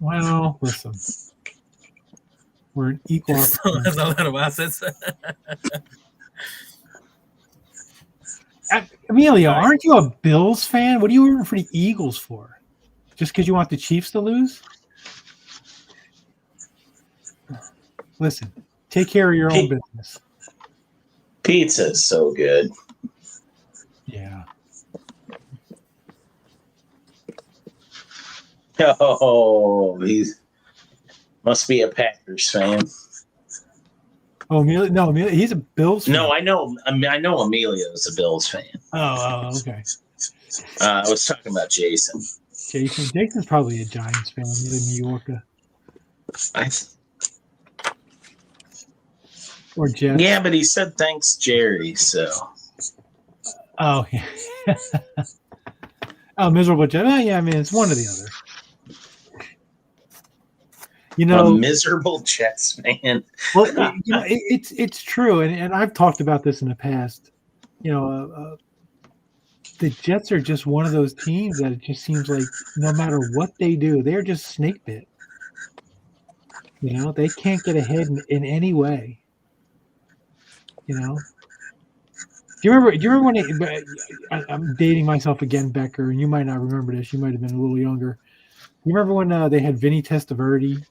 Well, listen, we're an equal That's opportunity. a lot of assets. Emilio, All right. aren't you a Bills fan? What are you rooting for the Eagles for? Just because you want the Chiefs to lose? Listen, take care of your own business. Pizza is so good. Yeah. Oh, he must be a Packers fan. Oh, Emilio, no, Emilio, he's a Bills fan. No, I know. I know Emilio's a Bills fan. Okay. I was talking about Jason. Jason's probably a Giants fan. He's a New Yorker. Or Jets. Yeah, but he said thanks, Jerry. So. Oh, yeah. Oh, miserable Jets. Yeah, I mean, it's one or the other. You know, a miserable Jets fan. Well, you know, it's true, and I've talked about this in the past. You know, the Jets are just one of those teams that it just seems like no matter what they do, they're just snake bit. You know, they can't get ahead in any way. You know. Do you remember when I'm dating myself again, Becker, and you might not remember this. You might have been a little younger. You remember when they had Vinny Testaverde,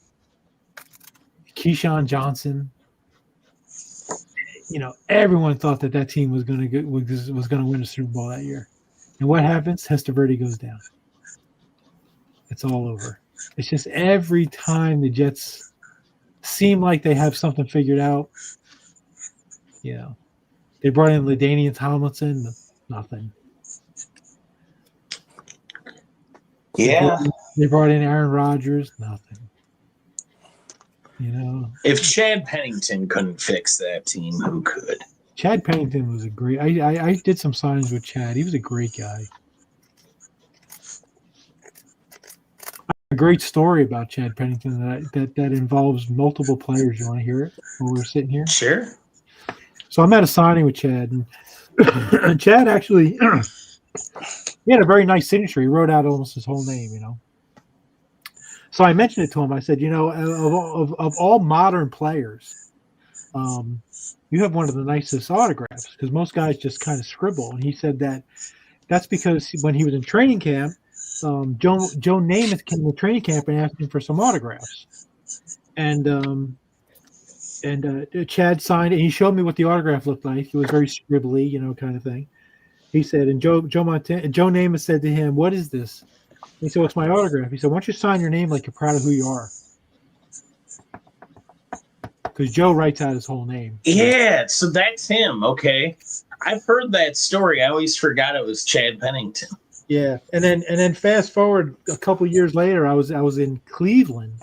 Keyshawn Johnson? You know, everyone thought that team was going to win the Super Bowl that year. And what happens? Testaverde goes down. It's all over. It's just every time the Jets seem like they have something figured out, you know. They brought in LaDainian Tomlinson, nothing. Yeah. They brought in Aaron Rodgers, nothing. You know, if Chad Pennington couldn't fix that team, who could? Chad Pennington was a great. I did some signings with Chad. He was a great guy. A great story about Chad Pennington that involves multiple players. You want to hear it while we're sitting here? Sure. So I'm at a signing with Chad, and Chad actually he had a very nice signature. He wrote out almost his whole name, you know. So I mentioned it to him. I said, you know, of all modern players, you have one of the nicest autographs because most guys just kind of scribble. And he said that's because when he was in training camp, Joe Namath came to training camp and asked him for some autographs, and Chad signed it. And he showed me what the autograph looked like. It was very scribbly, you know, kind of thing. He said, and Joe Namath said to him, "What is this?" He said, "What's my autograph?" He said, "Why don't you sign your name like you're proud of who you are?" Because Joe writes out his whole name. Yeah, so that's him. Okay, I've heard that story. I always forgot it was Chad Pennington. Yeah, and then fast forward a couple years later, I was in Cleveland.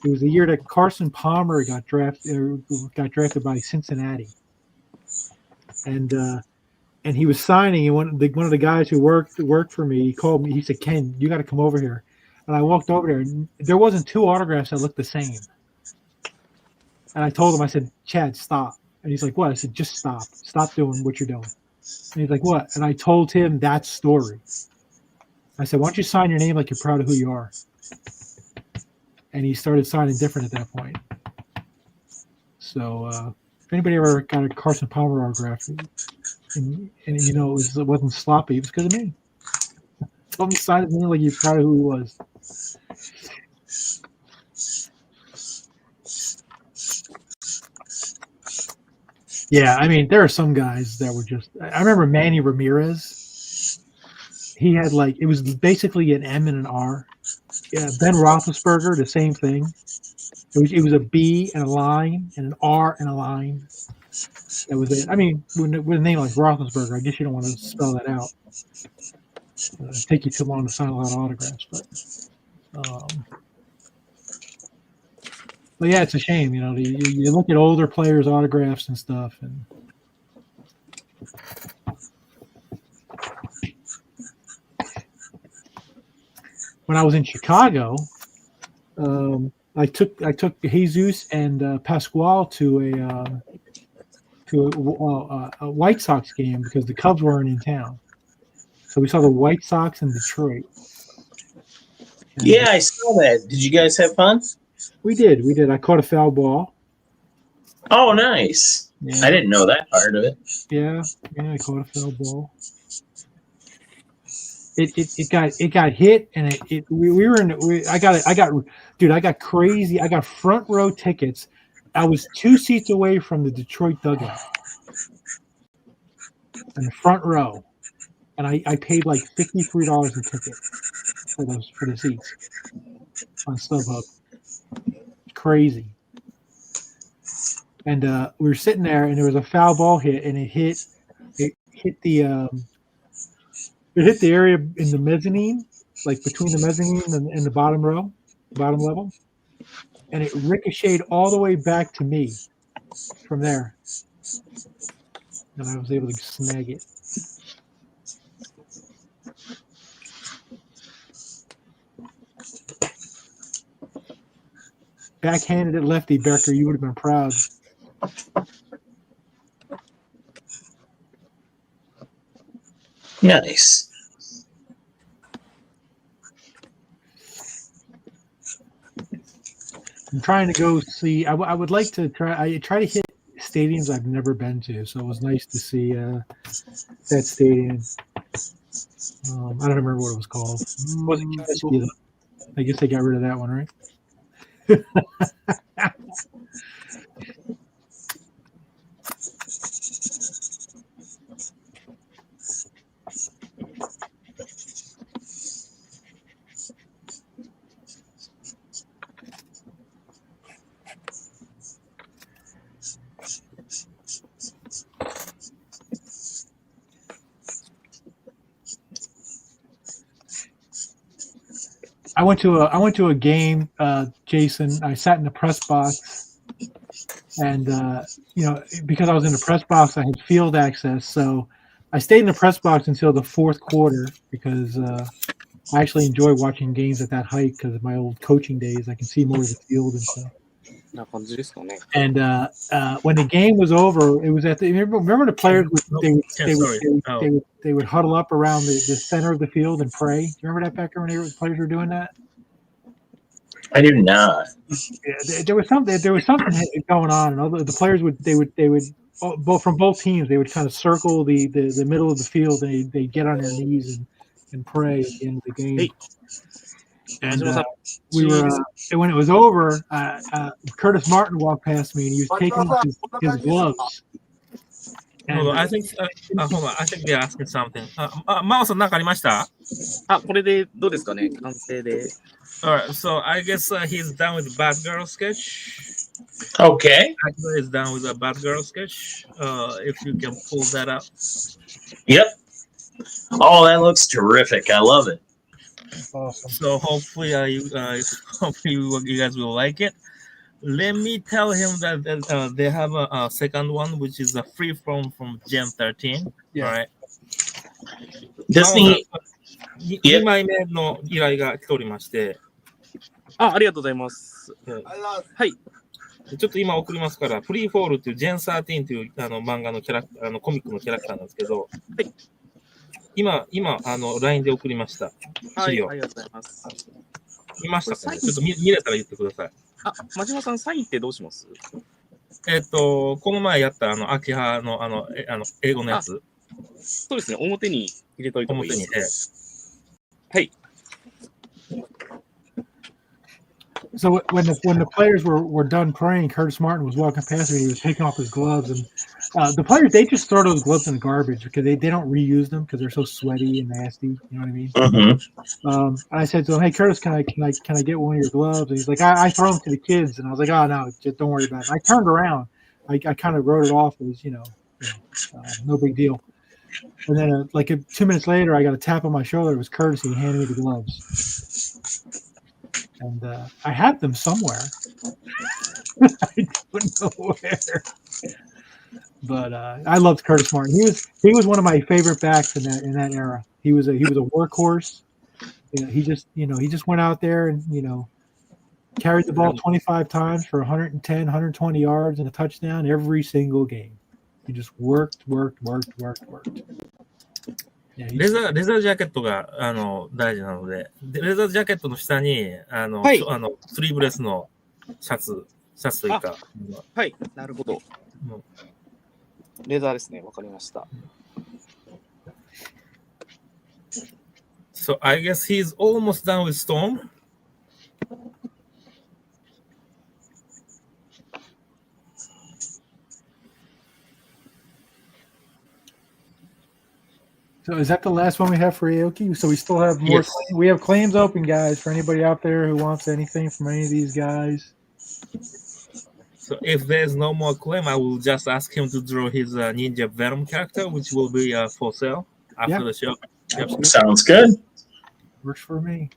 It was the year that Carson Palmer got drafted by Cincinnati, and he was signing. And one of the guys who worked for me, he called me. He said, "Ken, you got to come over here." And I walked over there, and there wasn't two autographs that looked the same. And I told him, I said, "Chad, stop." And he's like, "What?" I said, "Just stop. Stop doing what you're doing." And he's like, "What?" And I told him that story. I said, "Why don't you sign your name like you're proud of who you are?" And he started signing different at that point. So if anybody ever got a Carson Palmer autograph, and you know it wasn't sloppy, it was because of me. Told me to sign his name like he's proud of who he was. Yeah, I mean, there are some guys that were just. I remember Manny Ramirez. He had it was basically an M and an R. Yeah, Ben Roethlisberger, the same thing. It was a B and a line and an R and a line. That was it. I mean, with a name like Roethlisberger, I guess you don't want to spell that out. It'd take you too long to sign a lot of autographs, but yeah, it's a shame. You know, you look at older players' autographs and stuff, and when I was in Chicago, I took Jesus and Pasquale to a White Sox game because the Cubs weren't in town. So we saw the White Sox in Detroit. And Yeah, I saw that. Did you guys have fun? we did. I caught a foul ball. Oh, nice. Yeah. I didn't know that part of it. Yeah, I caught a foul ball. It got hit, and I got crazy. I got front row tickets. I was 2 seats away from the Detroit dugout in the front row, and I paid like $53 a ticket for the seats on StubHub. Crazy. And we were sitting there, and there was a foul ball hit, and it hit the area in the mezzanine, like between the mezzanine and the bottom level, and it ricocheted all the way back to me from there, and I was able to snag it. Backhanded it lefty, Becker. You would have been proud. Nice. I'm trying to go see. I would like to try. I try to hit stadiums I've never been to, so it was nice to see that stadium. I don't remember what it was called. Was it? I guess they got rid of that one, right? I went to a game, Jason. I sat in the press box, and because I was in the press box, I had field access. So I stayed in the press box until the fourth quarter because I actually enjoy watching games at that height because of my old coaching days. I can see more of the field and stuff. And when the game was over, it was at the remember the players they would huddle up around the center of the field and pray. Do you remember that, Becker, when the players were doing that? I do not. Yeah, there was something going on, and all the players would both from both teams, they would kind of circle the middle of the field, and they get on their knees and pray at the end of the game. Hey. And we were when it was over, Curtis Martin walked past me, and he was taking off his gloves. Hold on, I think they're asking something. マオさん何かありました？これでどうですかね？完成で。Alright, so I guess he's done with the bad girl sketch. Okay. Actor is done with the bad girl sketch. If you can pull that up. Yep. Oh, that looks terrific. I love it. Awesome. So hopefully you guys will like it. Let me tell him that they have a second one, which is a free from Gen 13. Yeah. All right. Disney. 2枚目の依頼が来ておりまして。ありがとうございます。はい。ちょっと今送りますから、フリーフォールっていう Gen 13っていう漫画のキャラクター、コミックのキャラクターなんですけど、はい、今LINE で送りました。資料。はい、ありがとうございます。見ましたかね？ちょっと見れたら言ってください。真島さん、サインってどうします？この前やった秋葉の英語のやつ。そうですね、表に入れといてもいいです。はい。So when the players were done praying, Curtis Martin was walking past me. He was taking off his gloves, and the players, they just throw those gloves in the garbage because they don't reuse them because they're so sweaty and nasty. You know what I mean? Mm-hmm. I said to him, "Hey Curtis, can I get one of your gloves?" And he's like, "I throw them to the kids." And I was like, "Oh no, just don't worry about it." And I turned around. I kind of wrote it off as no big deal. And then 2 minutes later, I got a tap on my shoulder. It was Curtis. He handed me the gloves. And I had them somewhere. I don't know where. But I loved Curtis Martin. He was one of my favorite backs in that era. He was a workhorse. He just went out there and carried the ball 25 times for 110, 120 yards and a touchdown every single game. He just worked. Yeah, レザージャケットが大事なので、レザージャケットの下にはいスリーブレスのシャツというか、はい、なるほど。レザーですね。わかりました。So I guess he's almost done with Storm. So is that the last one we have for Aoki? So we still have more. Yes. We have claims open, guys, for anybody out there who wants anything from any of these guys. So if there's no more claim, I will just ask him to draw his Ninja Venom character, which will be for sale after the show. Yep. Sounds good. Works for me.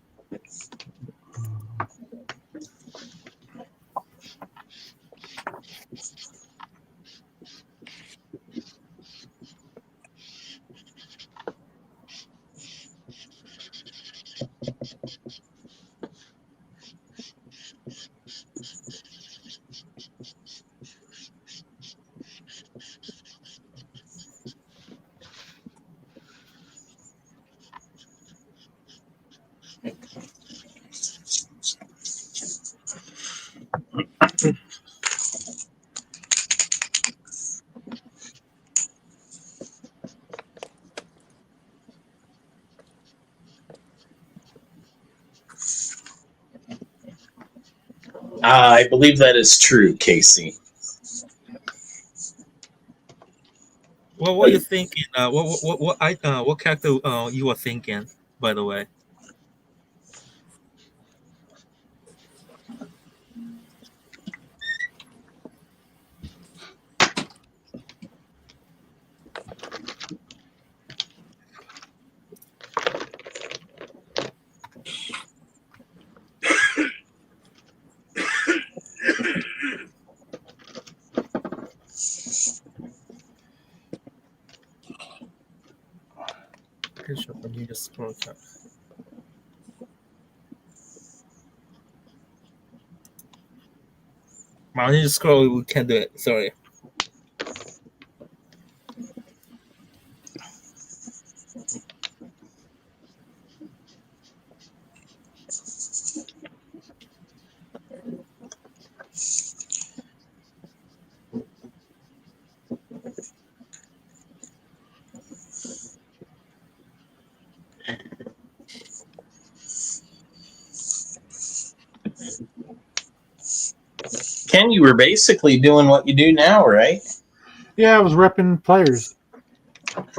I believe that is true, Casey. Well, what are you thinking? What character you are thinking? By the way. You just scroll up. I need to scroll. We can't do it. Sorry. Ken, you were basically doing what you do now, right? Yeah, I was repping players.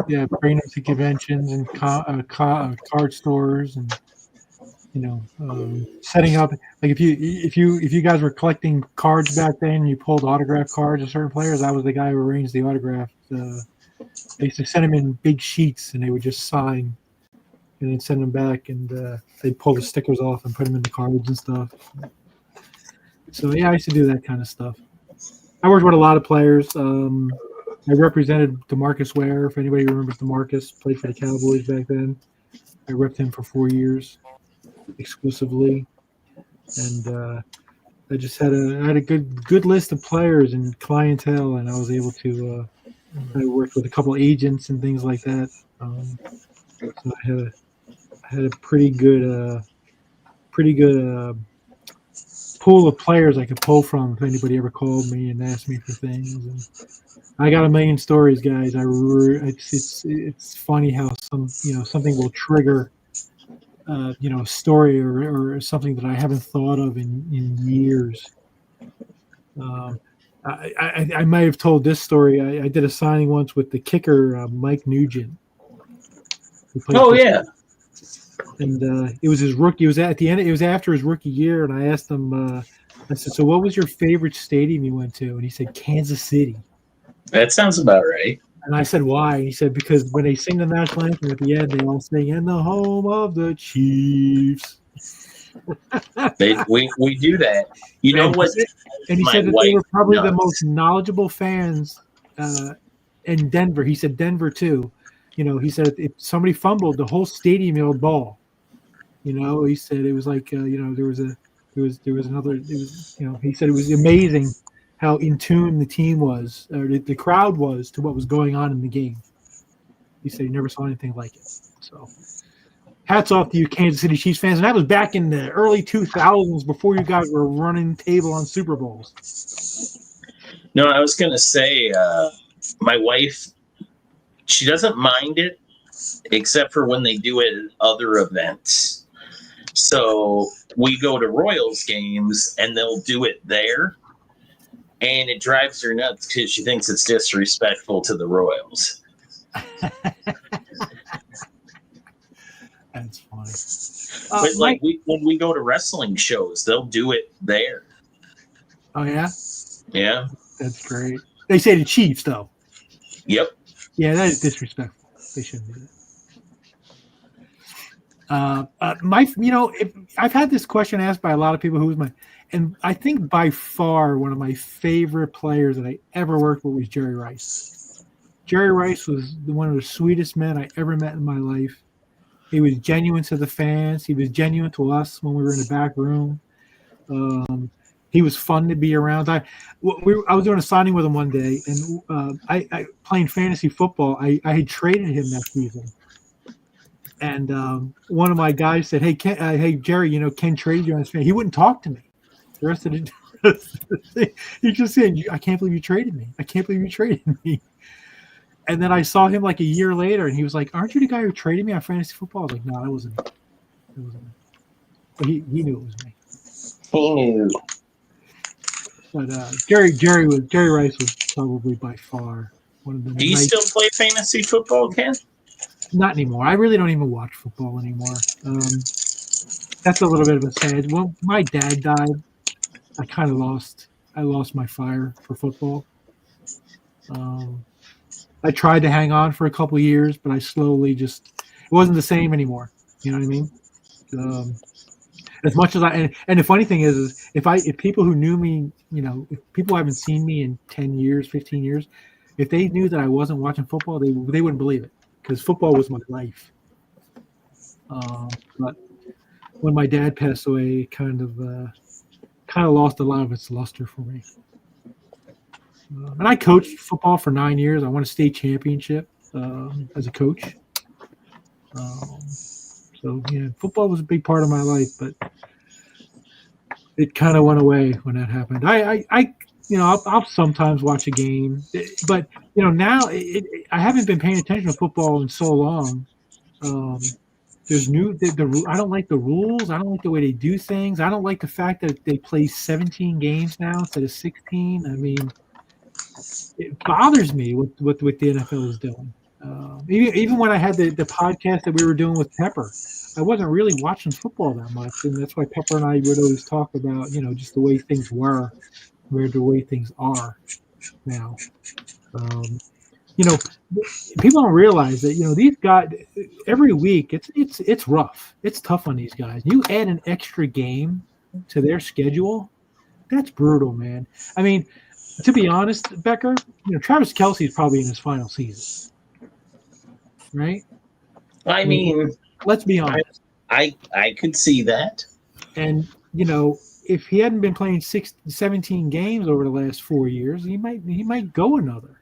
Yeah, bringing them to conventions and card stores, and setting up. Like if you guys were collecting cards back then, you pulled autograph cards of certain players. I was the guy who arranged the autograph. They used to send them in big sheets, and they would just sign, and then send them back, and they'd pull the stickers off and put them in the cards and stuff. So yeah, I used to do that kind of stuff. I worked with a lot of players. I represented DeMarcus Ware. If anybody remembers DeMarcus, played for the Cowboys back then. I repped him for 4 years exclusively, and I just had a good list of players and clientele, and I was able to. I worked with a couple agents and things like that. So I had a pretty good pool of players I could pull from if anybody ever called me and asked me for things. And I got a million stories, guys. It's funny how something will trigger a story or something that I haven't thought of in years. I might have told this story. I did a signing once with the kicker, Mike Nugent. Oh yeah. And it was his rookie. It was at the end. It was after his rookie year, and I asked him. I said, "So, what was your favorite stadium you went to?" And he said, "Kansas City." That sounds about right. And I said, "Why?" And he said, "Because when they sing the national anthem at the end, they all sing "In the home of the Chiefs." we do that. You know what? And he said that they were probably the most knowledgeable fans in Denver. He said Denver too. He said if somebody fumbled, the whole stadium yelled ball. He said it was like there was another. He said it was amazing how in tune the team was, or the crowd was, to what was going on in the game. He said he never saw anything like it. So, hats off to you, Kansas City Chiefs fans. And that was back in the early 2000s, before you guys were running table on Super Bowls. No, I was going to say, my wife, she doesn't mind it, except for when they do it at other events. So we go to Royals games, and they'll do it there. And it drives her nuts because she thinks it's disrespectful to the Royals. That's funny. But when we go to wrestling shows, they'll do it there. Oh, yeah? Yeah. That's great. They say the Chiefs, though. Yep. Yeah, that is disrespectful. They shouldn't do that. I've had this question asked by a lot of people. And I think by far one of my favorite players that I ever worked with was Jerry Rice. Jerry Rice was one of the sweetest men I ever met in my life. He was genuine to the fans. He was genuine to us when we were in the back room. He was fun to be around. I was doing a signing with him one day, and I playing fantasy football. I had traded him that season, and one of my guys said, "Hey, Jerry, Ken traded you on his fan." He wouldn't talk to me. The rest of the thing, he just said, "I can't believe you traded me. I can't believe you traded me." And then I saw him like a year later, and he was like, "Aren't you the guy who traded me on fantasy football?" I was like, "No, that wasn't me. It wasn't me." But he knew it was me. He knew. But Jerry Rice was probably by far one of the. Do you still play fantasy football, Ken? Not anymore. I really don't even watch football anymore. That's a little bit of a sad. Well, my dad died. I lost my fire for football. I tried to hang on for a couple of years, but I slowly it wasn't the same anymore. You know what I mean? As much as and the funny thing is if people who knew me, if people haven't seen me in 10 years, 15 years, if they knew that I wasn't watching football, they wouldn't believe it, because football was my life. But when my dad passed away, kind of lost a lot of its luster for me. And I coached football for 9 years. I won a state championship as a coach. So yeah, football was a big part of my life, but it kind of went away when that happened. I'll sometimes watch a game, but now I haven't been paying attention to football in so long. There's I don't like the rules. I don't like the way they do things. I don't like the fact that they play 17 games now instead of 16. I mean, it bothers me what the NFL is doing. Even when I had the podcast that we were doing with Pepper, I wasn't really watching football that much, and that's why Pepper and I would always talk about, just the way things were, where the way things are now. People don't realize that these guys every week it's rough, it's tough on these guys. You add an extra game to their schedule, that's brutal, man. I mean, to be honest, Becker, Travis Kelce is probably in his final season. Right? I mean, let's be honest. I could see that. And, if he hadn't been playing 17 games over the last 4 years, he might go another.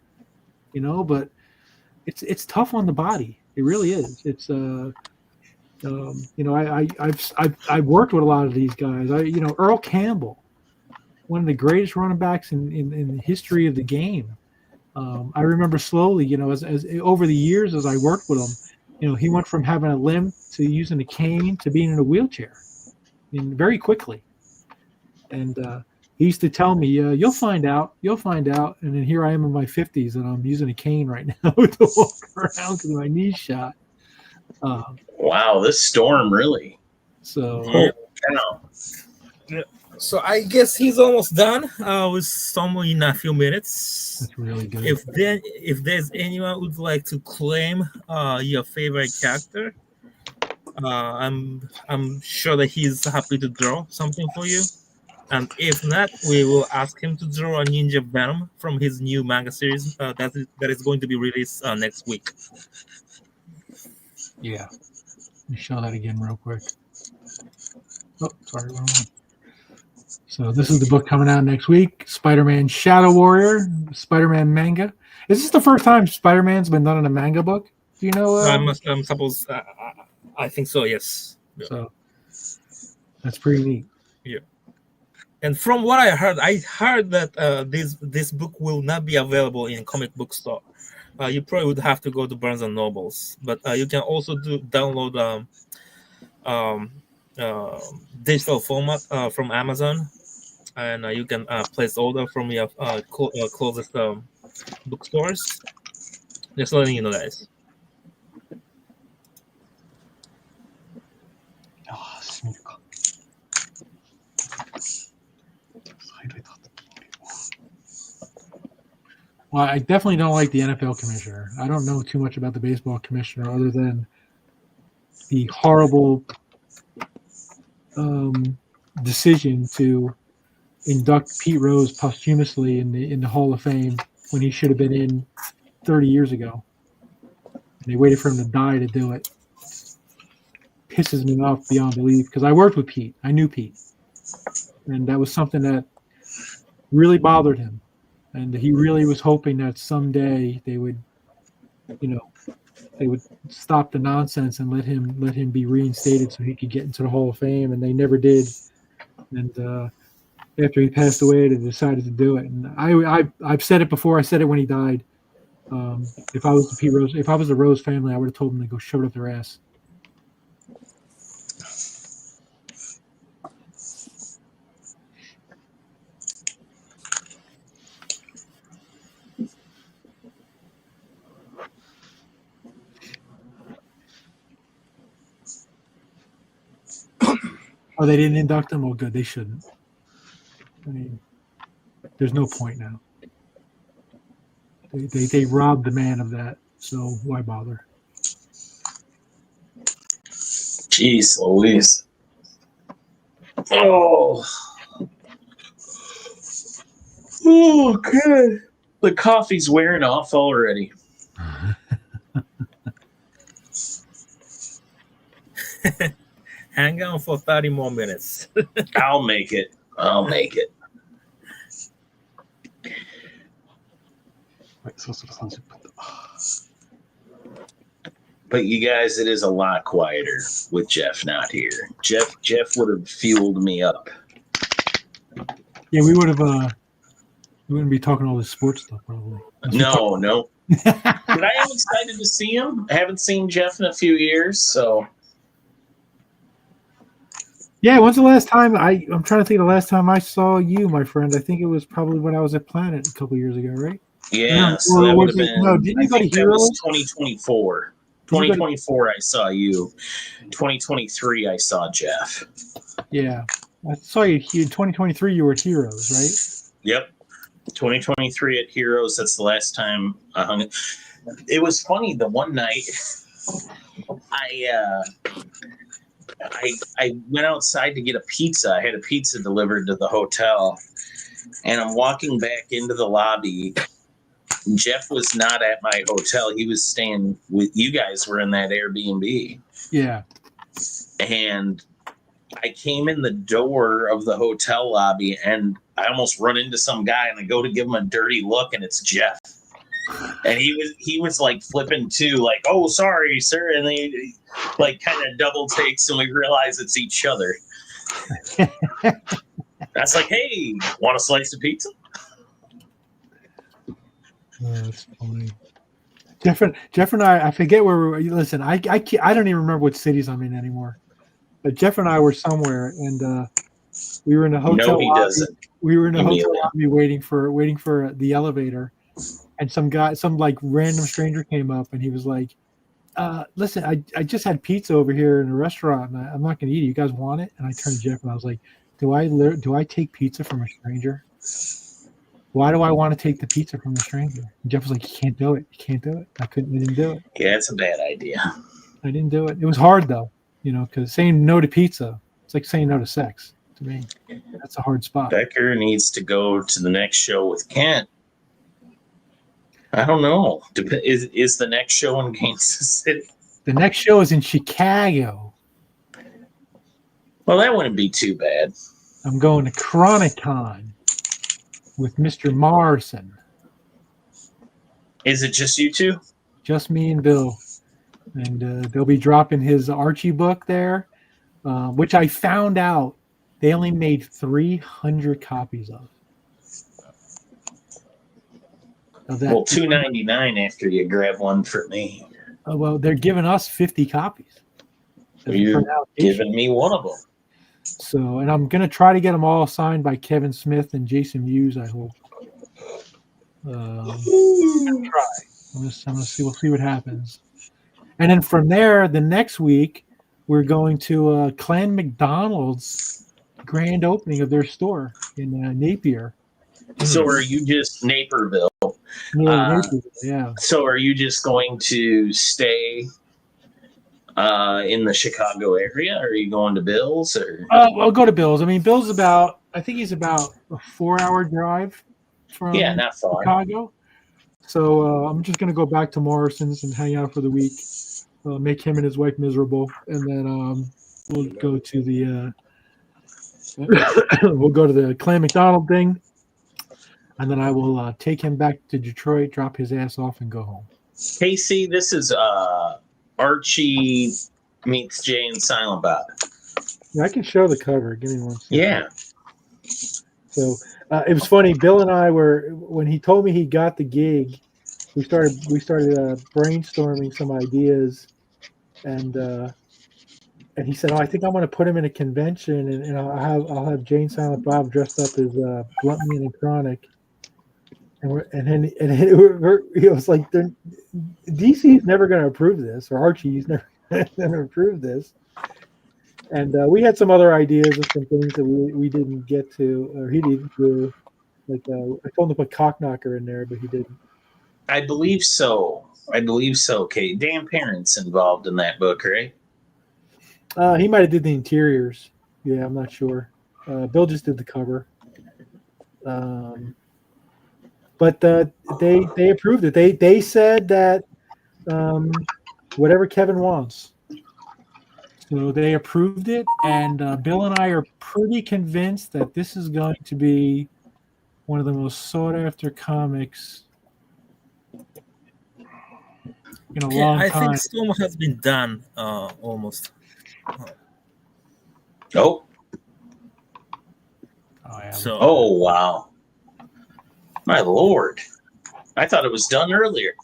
But it's tough on the body. It really is. It's I've worked with a lot of these guys. Earl Campbell, one of the greatest running backs in the history of the game. I remember slowly, as over the years as I worked with him, he went from having a limp to using a cane to being in a wheelchair, very quickly. And he used to tell me, "You'll find out." And then here I am in my 50s, and I'm using a cane right now to walk around because my knee's shot. Wow, this storm really. So. Yeah. So I guess he's almost done with someone in a few minutes. That's really good. If there's anyone who would like to claim your favorite character, I'm sure that he's happy to draw something for you. And if not, we will ask him to draw a Ninja Venom from his new manga series that is going to be released next week. Yeah. Let me show that again real quick. Oh, sorry, wrong one. So this is the book coming out next week. Spider-Man Shadow Warrior, Spider-Man manga. Is this the first time Spider-Man's been done in a manga book? Do you know? I'm suppose. I think so. Yes. So that's pretty neat. And from what I heard that this book will not be available in comic book store. You probably would have to go to Barnes and Nobles, but you can also download digital format from Amazon, and you can place order from your closest bookstores. Just letting you know, guys. ああ、閉めるか。ハイライト貼った。 Well, I definitely don't like the NFL commissioner. I don't know too much about the baseball commissioner other than the horrible decision to induct Pete Rose posthumously in the Hall of Fame when he should have been in 30 years ago. And they waited for him to die to do it. Pisses me off beyond belief because I worked with Pete. I knew Pete. And that was something that really bothered him. And he really was hoping that someday they would, they would stop the nonsense and let him be reinstated so he could get into the Hall of Fame. And they never did. And after he passed away, they decided to do it. And I've said it before. I said it when he died. If I was the Rose family, I would have told them to go shove it up their ass. Oh, they didn't induct him? Oh, good. They shouldn't. I mean, there's no point now. They robbed the man of that, so why bother? Jeez Louise. Oh. Oh, good. The coffee's wearing off already. Hang on for 30 more minutes. I'll make it. I'll make it. はい、そろそろ30分だ。 But you guys, it is a lot quieter with Jeff not here. Jeff would have fueled me up. Yeah, we would have. We wouldn't be talking all this sports stuff probably. No. But I am excited to see him. I haven't seen Jeff in a few years, so. Yeah, when's the last time I'm trying to think of the last time I saw you, my friend. I think it was probably when I was at Planet a couple years ago, right? Yeah, so that would have been. No, didn't you go to that was Heroes? 2024. 2024, I saw you. 2023, I saw Jeff. Yeah, I saw you. In 2023, you were at Heroes, right? Yep. 2023 at Heroes. That's the last time I hung it. It was funny. The one night, I went outside to get a pizza. I had a pizza delivered to the hotel, and I'm walking back into the lobby. Jeff was not at my hotel. He was staying with you guys. Were in that Airbnb. Yeah. And I came in the door of the hotel lobby, and I almost run into some guy, and I go to give him a dirty look, and it's Jeff. And he was like flipping too, like, "Oh, sorry, sir," and they like kind of double takes, and we realize it's each other. That's like, "Hey, want a slice of pizza?" Oh, that's funny. Jeff and I forget where we were. Listen, I don't even remember what cities I'm in anymore. But Jeff and I were somewhere, and we were in a hotel. No, he lobby. doesn't. We were in a hotel lobby waiting for the elevator, and some like random stranger came up, and he was like, "Listen, I just had pizza over here in a restaurant, and I'm not going to eat it. You guys want it?" And I turned to Jeff, and I was like, "Do I take pizza from a stranger? Why do I want to take the pizza from a stranger?" And Jeff was like, "You can't do it. You can't do it." I didn't do it. Yeah, it's a bad idea. I didn't do it. It was hard though, because saying no to pizza, it's like saying no to sex to me. That's a hard spot. Becker needs to go to the next show with Kent. I don't know. Is the next show in Kansas City? The next show is in Chicago. Well, that wouldn't be too bad. I'm going to Chronicon with Mr. Morrison. Is it just you two? Just me and Bill. And they'll be dropping his Archie book there, which I found out they only made 300 copies of. That. Well, $2.99 after you grab one for me. Well, they're giving us 50 copies. You're giving me one of them. So, and I'm going to try to get them all signed by Kevin Smith and Jason Mewes, I hope. I'm going to try. I'm going to see. We'll see what happens. And then from there, the next week, we're going to Clan McDonald's grand opening of their store in Napier. So are you just Naperville? Yeah. So are you just going to stay in the Chicago area? Or are you going to Bill's? Or I'll go to Bill's. I mean, Bill's about a 4-hour drive from not far. Chicago. So I'm just going to go back to Morrison's and hang out for the week, make him and his wife miserable, and then we'll go to the Clan McDonald thing, and then I will take him back to Detroit, drop his ass off, and go home. Casey, this is Archie meets Jay and Silent Bob. Yeah, I can show the cover. Give me one second. Yeah. So it was funny. Bill and I when he told me he got the gig, we started brainstorming some ideas, and he said, "Oh, I think I want to put him in a convention, and I'll have Jane Silent Bob dressed up as Gluttony and Chronic." And it was like, DC's never going to approve this, or Archie's never going to approve this. And we had some other ideas of some things that we didn't get to, or he didn't do. Like I told him to put Cockknocker in there, but he didn't. I believe so. Okay, Dan Parent's involved in that book, right? He might have did the interiors. Yeah, I'm not sure. Bill just did the cover. But they approved it. They said that whatever Kevin wants. So they approved it, and Bill and I are pretty convinced that this is going to be one of the most sought-after comics in a long time. I think Storm has been done almost. Oh. Yeah. Oh, wow. My Lord. I thought it was done earlier.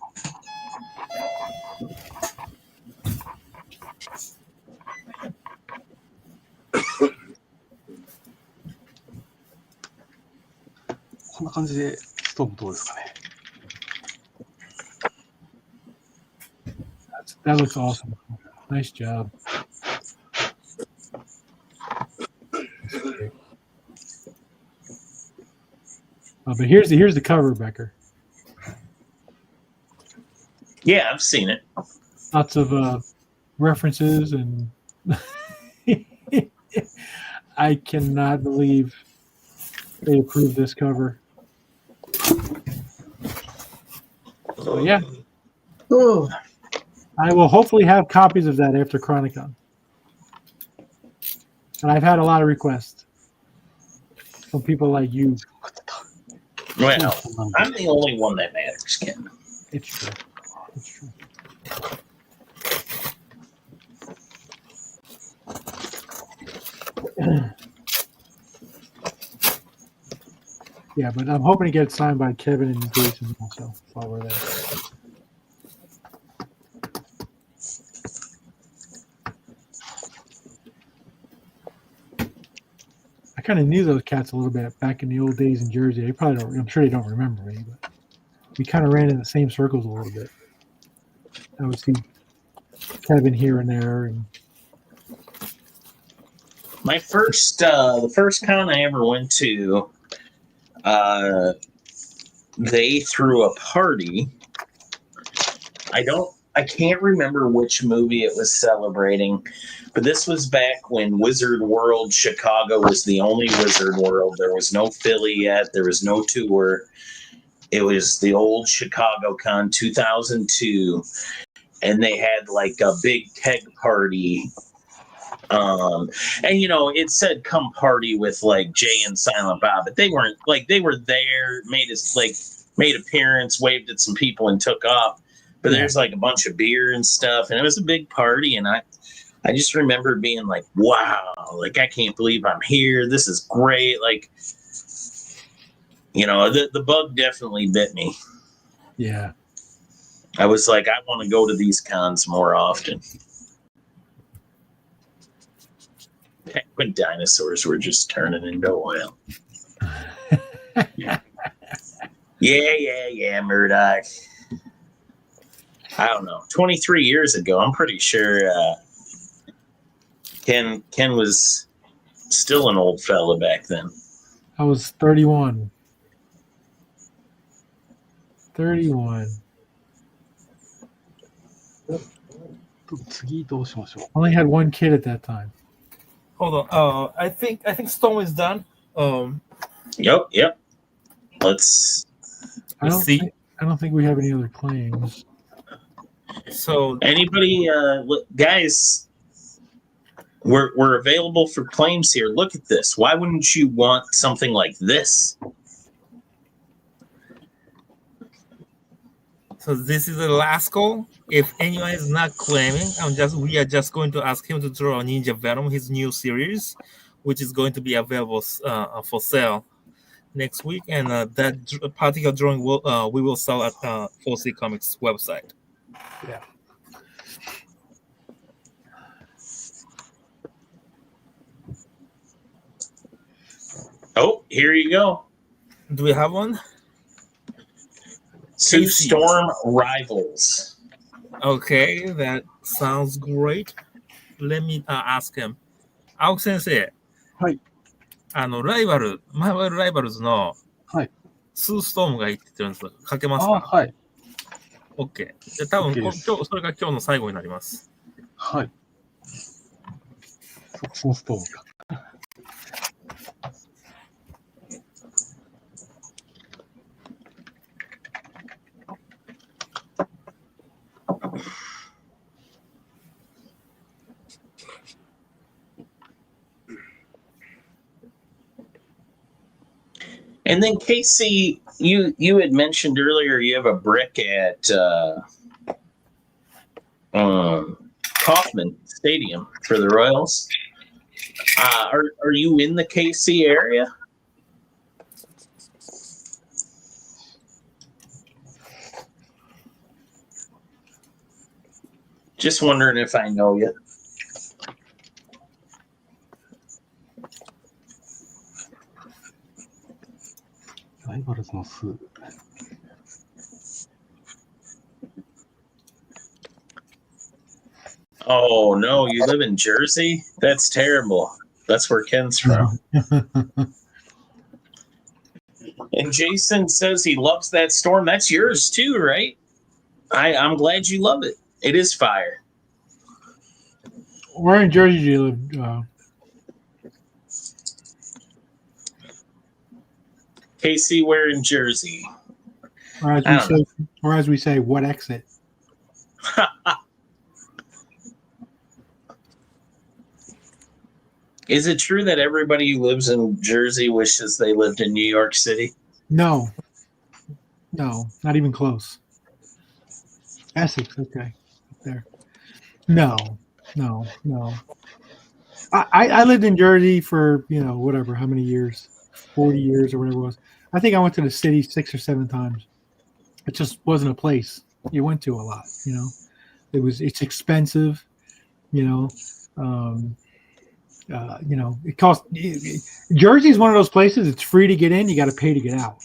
こんな感じでストームどうですかね。That looks awesome. Nice job. But here's the cover, Becker. Yeah, I've seen it. Lots of references, and I cannot believe they approved this cover. So yeah. Oh. I will hopefully have copies of that after Chronicon. And I've had a lot of requests from people like you. Well, I'm the only one that matters, Ken. It's true. It's true. Yeah, but I'm hoping to get it signed by Kevin and Jason also while we're there. I kind of knew those cats a little bit back in the old days in Jersey. They probably don't. I'm sure they don't remember me, but we kind of ran in the same circles a little bit. I would see Kevin here and there, and my first, the first con I ever went to, they threw a party. I can't remember which movie it was celebrating, but this was back when Wizard World Chicago was the only Wizard World. There was no Philly yet. There was no tour. It was the old Chicago Con 2002, and they had like a big keg party And it said come party with like Jay and Silent Bob, but they weren't like they were there, made appearance, waved at some people and took off. But there's like a bunch of beer and stuff, and it was a big party. And I just remember being like, wow, like I can't believe I'm here. This is great. Like, the bug definitely bit me. Yeah. I was like, I want to go to these cons more often. When dinosaurs were just turning into oil. Yeah, Murdoch. I don't know. 23 years ago, I'm pretty sure Ken was still an old fella back then. I was 31. 31. 次どうしましょう。 Only had one kid at that time. Hold on. I think Stone is done. Yep. Let's see. I don't think we have any other claims. So anybody, guys, we're available for claims here. Look at this. Why wouldn't you want something like this? So this is the last call. If anyone is not claiming, we are just going to ask him to draw Ninja Venom, his new series, which is going to be available for sale next week, and that particular drawing we will sell at 4C Comics website. Yeah. Oh, here you go. Do we have one? Two Storm Rivals. Okay, that sounds great. Let me ask him. 青木先生。はい。マイバルライバルズのスーストームがいいって言ってるんです。書けますか？はい。OK。じゃあ多分 OK それが今日の最後になります。はい。そのストームか。And then Casey, you had mentioned earlier you have a brick at Kauffman Stadium for the Royals. Are you in the KC area? Just wondering if I know you. Oh no, you live in Jersey? That's terrible. That's where Ken's from. And Jason says he loves that storm. That's yours too, right? I'm glad you love it. It is fire. Where in Jersey do you live? Casey, where in Jersey? Or as we say, what exit? Is it true that everybody who lives in Jersey wishes they lived in New York City? No, not even close. Essex, okay, up there. No. I lived in Jersey for whatever, how many years, 40 years or whatever it was. I think I went to the city 6 or 7 times. It just wasn't a place you went to a lot. It's expensive. It costs. Jersey is one of those places. It's free to get in. You got to pay to get out.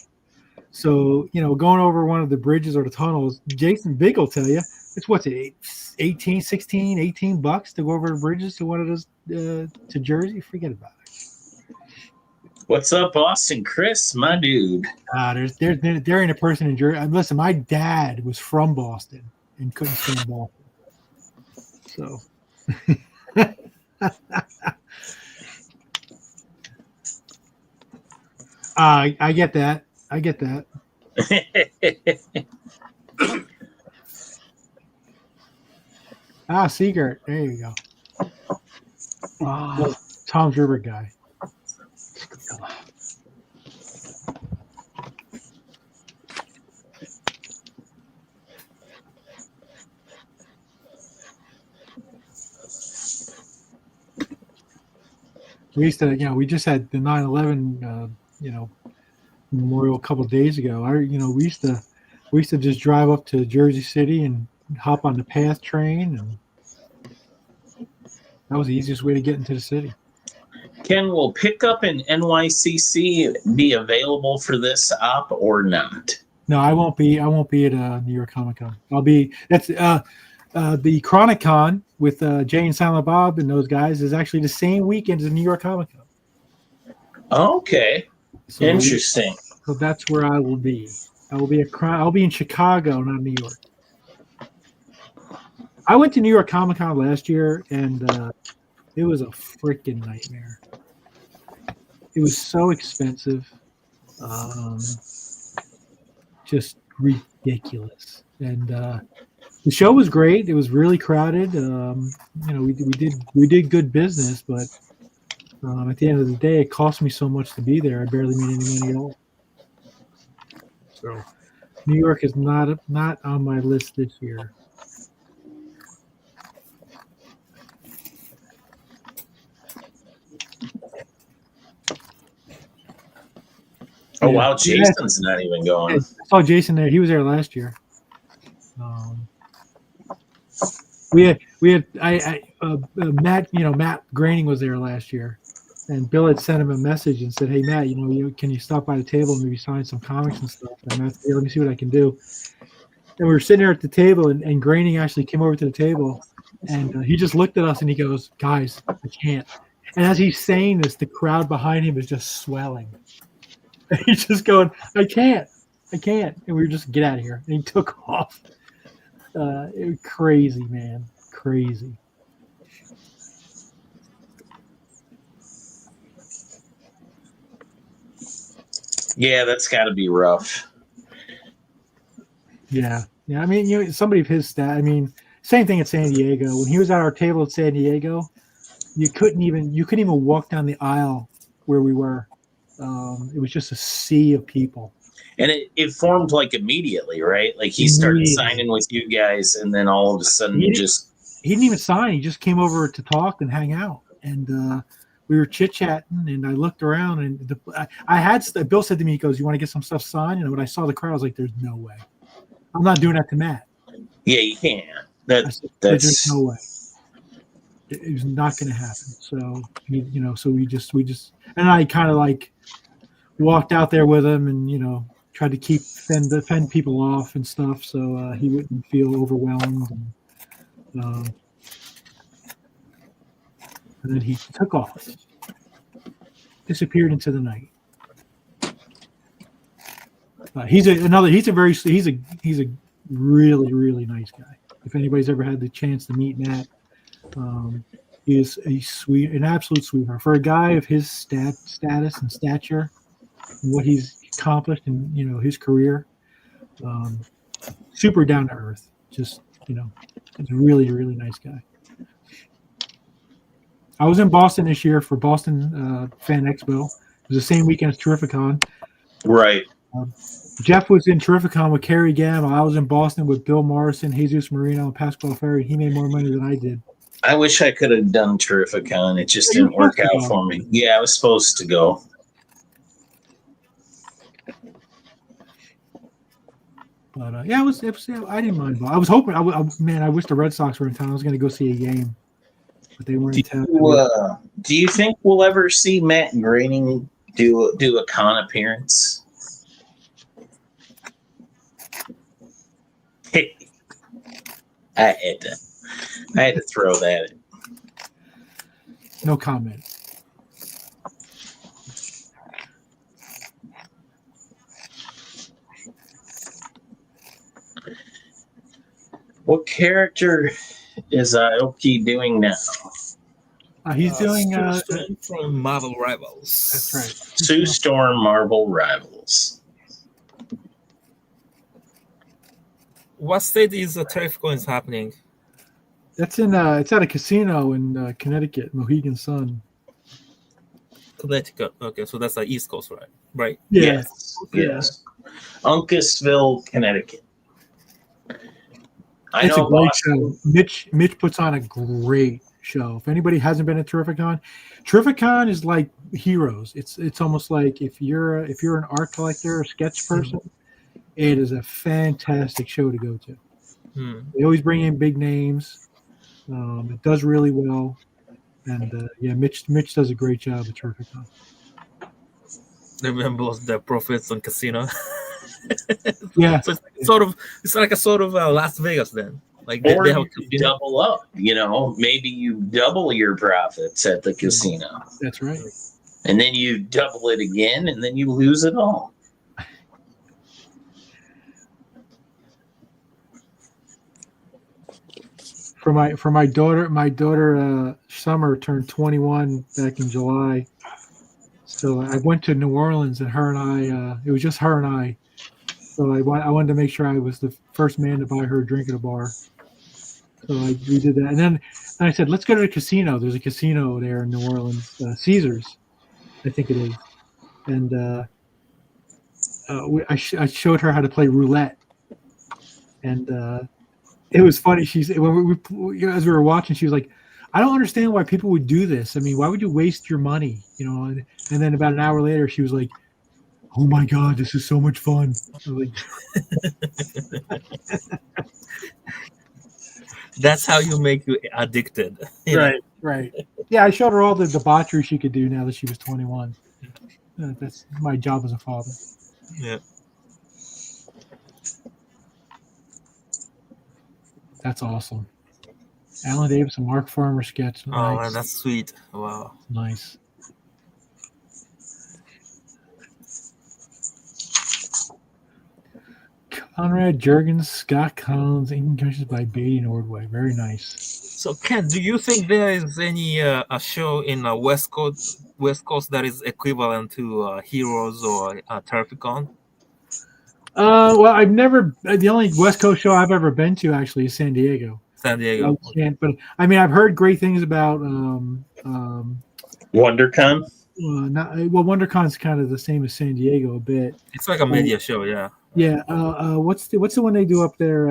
So going over one of the bridges or the tunnels, Jason Big will tell you it's what's it, $18 to go over the bridges to one of those to Jersey. Forget about it. What's up, Austin? Chris, my dude. There ain't a person in Jersey. Listen, my dad was from Boston and couldn't stand Boston. So. I get that. Seagert. There you go. Tom's River guy. We used to, we just had the 9/11, memorial a couple of days ago. We used to just drive up to Jersey City and hop on the PATH train, and that was the easiest way to get into the city. Ken, will pickup in NYCC be available for this op or not? No, I won't be at New York Comic Con. That's the Chronicon with Jay and Silent Bob and those guys is actually the same weekend as New York Comic Con. Okay, so interesting. So that's where I will be. I'll be in Chicago, not New York. I went to New York Comic Con last year, and it was a freaking nightmare. It was so expensive, just ridiculous. And the show was great. It was really crowded. We did good business, but at the end of the day, it cost me so much to be there. I barely made any money at all. So, New York is not on my list this year. Oh wow, Jason's not even going. I saw Jason there. He was there last year. Matt Groening was there last year, and Bill had sent him a message and said, "Hey Matt, can you stop by the table and maybe sign some comics and stuff?" And I said, "Let me see what I can do." And we were sitting there at the table, and Groening actually came over to the table, and he just looked at us and he goes, "Guys, I can't." And as he's saying this, the crowd behind him is just swelling. And he's just going, I can't. And we were just, get out of here. And he took off. It was crazy, man. Crazy. Yeah, that's got to be rough. Yeah. I mean, somebody of his stat. I mean, same thing at San Diego. When he was at our table at San Diego, you couldn't even walk down the aisle where we were. It was just a sea of people. And it formed like immediately, right? Like he started signing with you guys, and then all of a sudden he didn't even sign. He just came over to talk and hang out. And we were chit-chatting, and I looked around, and Bill said to me, he goes, "You want to get some stuff signed?" And when I saw the crowd, I was like, there's no way. I'm not doing that to Matt. Yeah, you can't. There's no way. It was not going to happen. So, so we just, and I kind of like walked out there with him and, tried to fend people off and stuff. So he wouldn't feel overwhelmed. And then he took off, disappeared into the night. He's a really, really nice guy. If anybody's ever had the chance to meet Matt, he is an absolute sweetheart. For a guy of his status and stature, and what he's accomplished in his career, super down to earth. Just he's a really, really nice guy. I was in Boston this year for Boston Fan Expo. It was the same weekend as Terrificon. Right. Jeff was in Terrificon with Kerry Gamma. I was in Boston with Bill Morrison, Jesus Marino, and Pasquale Ferry. He made more money than I did. I wish I could have done Terrificon. It just didn't work out for me. Yeah, I was supposed to go. But I didn't mind. I was hoping. I wish the Red Sox were in town. I was going to go see a game, but they weren't in town. Do you think we'll ever see Matt Groening do a con appearance? I had to throw that in. No comment. What character is Aoki doing now? He's doing from Marvel Rivals. That's right. Sue Storm Marvel Rivals. What state is the Terrificon is happening? That's in it's at a casino in Connecticut, Mohegan Sun. Connecticut. Okay, so that's the East Coast, right? Right. Yeah. Yes. Uncasville, Connecticut. I It's a know great Boston. show. Mitch puts on a great show. If anybody hasn't been to Terrificon is like Heroes. It's almost like if you're an art collector or sketch person, it is a fantastic show to go to. They always bring in big names. It does really well, and yeah, Mitch does a great job at Terrificon. Remember the Profits on Casino? Yeah. So it's like a sort of Las Vegas then. Like Or they have you could double up, maybe you double your profits at the casino. That's right. And then you double it again, and then you lose it all. For my daughter Summer turned 21 back in July. So I went to New Orleans, and her and I it was just her and I. So I wanted to make sure I was the first man to buy her a drink at a bar. So we did that, and then I said, let's go to the casino. There's a casino there in New Orleans, Caesars, I think it is. And I showed her how to play roulette, and it was funny. As we were watching, she was like, "I don't understand why people would do this. I mean, why would you waste your money?" And then about an hour later, she was like, "Oh my God, this is so much fun!" I was like, that's how you make you addicted. Right. Yeah, I showed her all the debauchery she could do now that she was 21. That's my job as a father. Yeah. That's awesome. Alan Davis and Mark Farmer sketch. Nice. Oh, man, that's sweet. Wow. Nice. Conrad Jurgens, Scott Collins, English by Beatty Nordway. Very nice. So, Ken, do you think there is any a show in West Coast that is equivalent to Heroes or Terrificon? Well, I've never. The only West Coast show I've ever been to actually is San Diego. San Diego. I can't, but I mean, I've heard great things about WonderCon. WonderCon's kind of the same as San Diego a bit. It's like a media show, yeah. Yeah. What's the one they do up there?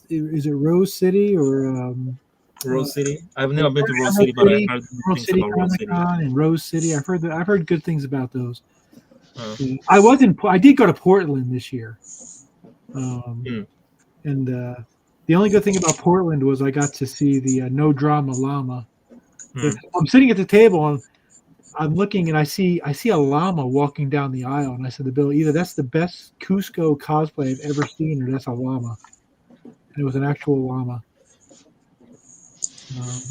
Is it Rose City or Rose City? I've never been to Rose City, but I heard Rose things City, about Rose City. and Rose City. I've heard good things about those. I did go to Portland this year, and the only good thing about Portland was I got to see the No Drama Llama. I'm sitting at the table and I'm looking and I see a llama walking down the aisle, and I said to Bill, either that's the best Cusco cosplay I've ever seen, or that's a llama. And it was an actual llama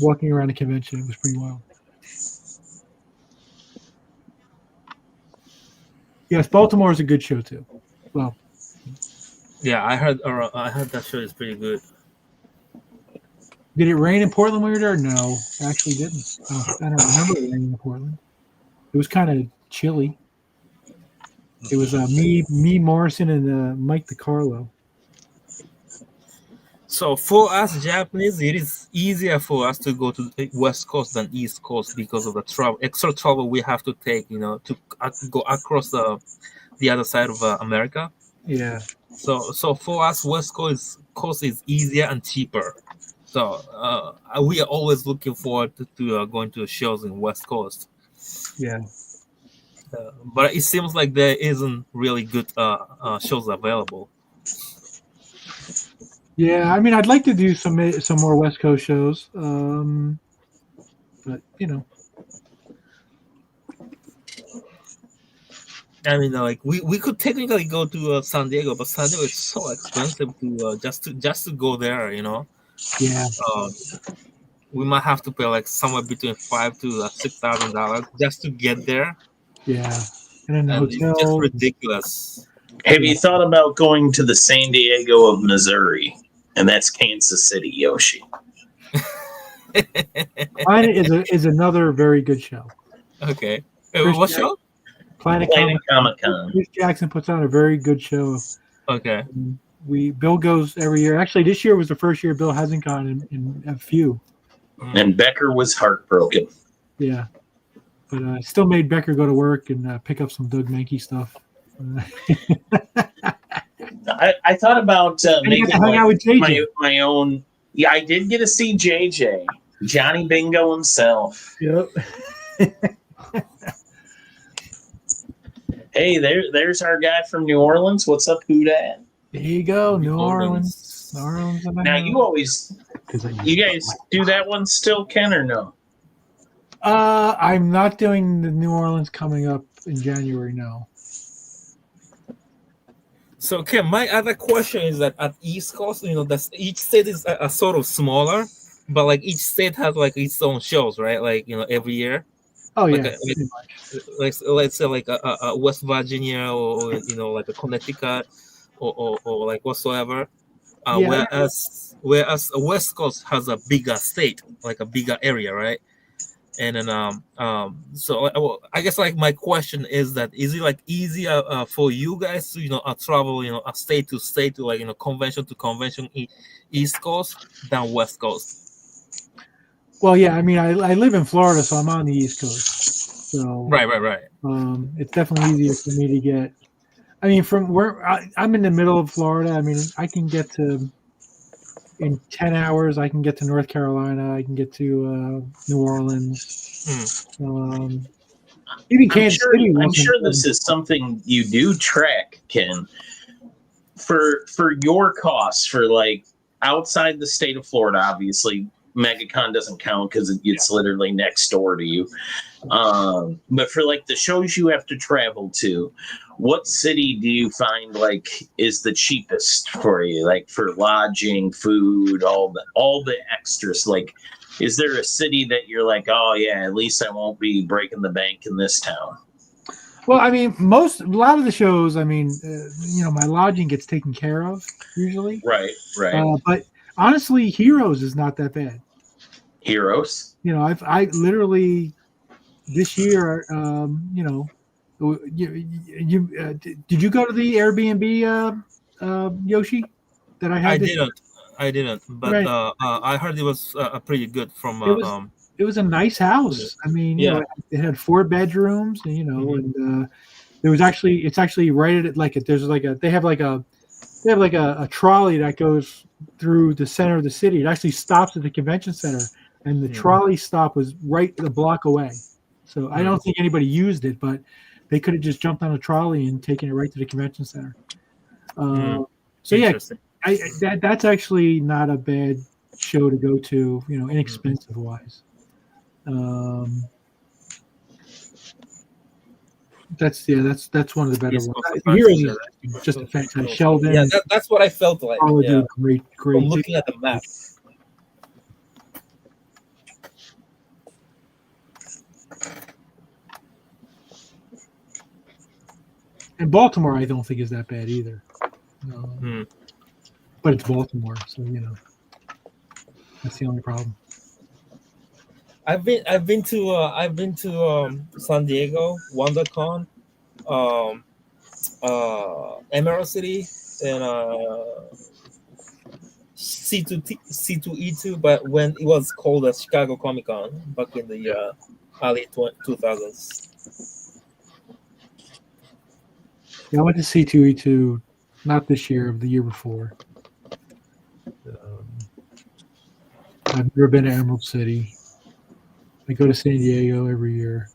walking around the convention. It was pretty wild. Yes, Baltimore is a good show too. Well, yeah, I heard that show is pretty good. Did it rain in Portland when you were there? No, it actually didn't. I don't remember it raining in Portland. It was kind of chilly. It was me, Morrison, and Mike DiCarlo. So for us Japanese, it is easier for us to go to the West Coast than East Coast because of the extra trouble we have to take, to go across the other side of America. Yeah. So for us, West Coast is easier and cheaper. So we are always looking forward to going to shows in West Coast. Yeah. But it seems like there isn't really good shows available. Yeah, I mean, I'd like to do some more West Coast shows, but I mean, like we could technically go to San Diego, but San Diego is so expensive to just to go there. Yeah. We might have to pay like somewhere between $5,000 to $6,000 just to get there. Yeah, and then the hotel. It's just ridiculous. Have you thought about going to the San Diego of Missouri? And that's Kansas City, Yoshi. Planet is another very good show. Okay. What show? Planet Comic-Con. Chris Jackson puts on a very good show. Okay. Bill goes every year. Actually, this year was the first year Bill hasn't gone in a few. And Becker was heartbroken. Yeah, but I still made Becker go to work and pick up some Doug Mankey stuff. I thought about making hang out with JJ. my own. Yeah, I did get to see JJ, Johnny Bingo himself. Yep. Hey, there's our guy from New Orleans. What's up, who dat? There you go, New Orleans. Now you guys do that one still, Ken, or no? I'm not doing the New Orleans coming up in January. No. So, Ken, my other question is that at East Coast, that's each state is a sort of smaller, but like each state has like its own shows, right? Like every year. Oh like yeah. Like let's say like a West Virginia or like a Connecticut or like whatsoever. Whereas West Coast has a bigger state, like a bigger area, right? And then so I guess like my question is that is it like easier for you guys to travel a state to state to like convention to convention East Coast than West Coast? Well, yeah, I mean I live in Florida, so I'm on the East Coast. So right. It's definitely easier for me to get. I mean, from where I'm in the middle of Florida. I mean, I can get to. In 10 hours, I can get to North Carolina. I can get to New Orleans. Even Kansas City. I'm sure this is something you do track, Ken. For your costs, for like outside the state of Florida, obviously, MegaCon doesn't count because it's literally next door to you. But for like the shows you have to travel to, what city do you find like is the cheapest for you? Like for lodging, food, all the extras. Like, is there a city that you're like, oh yeah, at least I won't be breaking the bank in this town? Well, I mean, a lot of the shows, I mean, my lodging gets taken care of usually. Right. But honestly, Heroes is not that bad. Heroes. I literally this year, did you go to the Airbnb, Yoshi? That I had. I didn't. But right. I heard it was pretty good. It was a nice house. I mean, it had 4 bedrooms, and there was it's actually right at like they have a trolley that goes through the center of the city. It actually stops at the convention center, and the trolley stop was right a block away. So I don't think anybody used it, but they could have just jumped on a trolley and taken it right to the convention center. So yeah, that's actually not a bad show to go to, inexpensive wise. That's one of the better ones. Heroes is just a fantastic. Sheldon. Yeah, that's what I felt like. Oh, yeah. Great. From looking at the map. And Baltimore, I don't think is that bad either. But it's Baltimore, so that's the only problem. I've been to San Diego, WonderCon, Emerald City, and C2E2, but when it was called as Chicago Comic Con back in the early 2000s. Yeah, I went to C2E2, not this year, the year before. I've never been to Emerald City. I go to San Diego every year.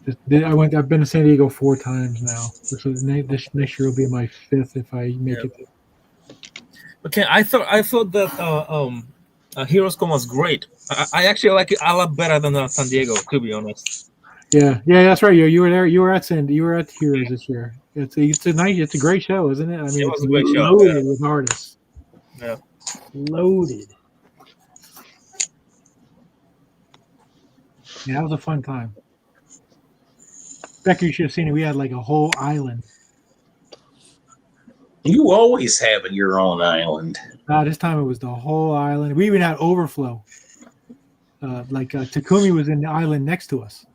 I've been to San Diego 4 times now. This next year will be my 5th if I make it. Okay, I thought that Heroes Con was great. I actually like it a lot better than San Diego, to be honest. Yeah, that's right. You were there. You were at Heroes this year. It's a great show, isn't it? I mean, it was a great show. Loaded with artists. Yeah, loaded. Yeah, that was a fun time. Becker, you should have seen it. We had like a whole island. You always have your own island. This time it was the whole island. We even had overflow. Takumi was in the island next to us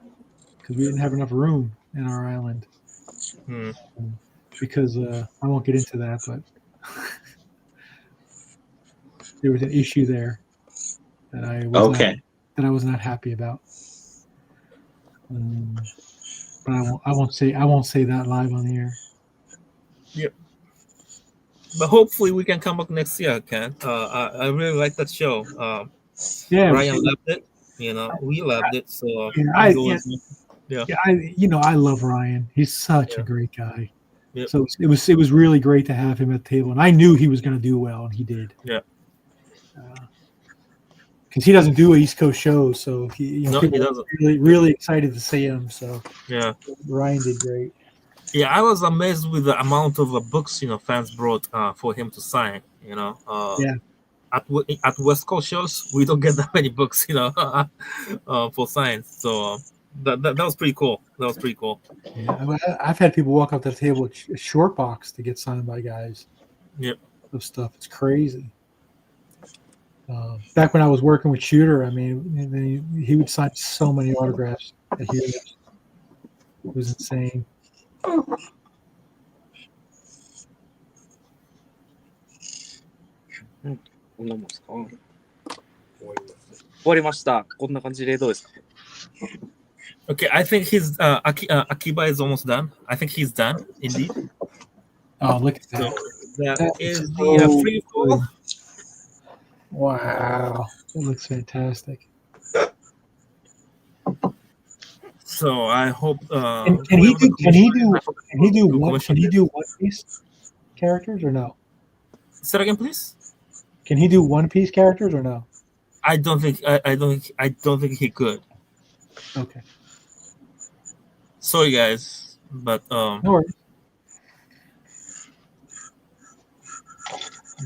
because we didn't have enough room in our island. because I won't get into that, but there was an issue there that I was not happy about. But I won't say that live on the air. Yep. But hopefully we can come back next year, Ken. I really like that show. Yeah, Ryan loved it. We loved it. So I love Ryan. He's such a great guy. Yep. So it was really great to have him at the table, and I knew he was going to do well, and he did. Yeah. Because he doesn't do East Coast shows, so he doesn't. Really excited to see him. So yeah, Ryan did great. Yeah, I was amazed with the amount of books fans brought for him to sign. At West Coast shows, we don't get that many books, for signs. So that was pretty cool. Yeah, I've had people walk up to the table with a short box to get signed by guys. Yep. Of stuff. It's crazy. Back when I was working with Shooter, I mean, he would sign so many autographs at Heroes. It was insane. こんなもんですか？終わりました。こんな感じでどうですか？ Okay, I think his Akiba is almost done. I think he's done, indeed. Oh, look at that. So that is the free fall. Wow, that looks fantastic. So I hope. Can he do One Piece characters or no? Say that again, please. Can he do One Piece characters or no? I don't think he could. Okay. Sorry, guys, but No worries.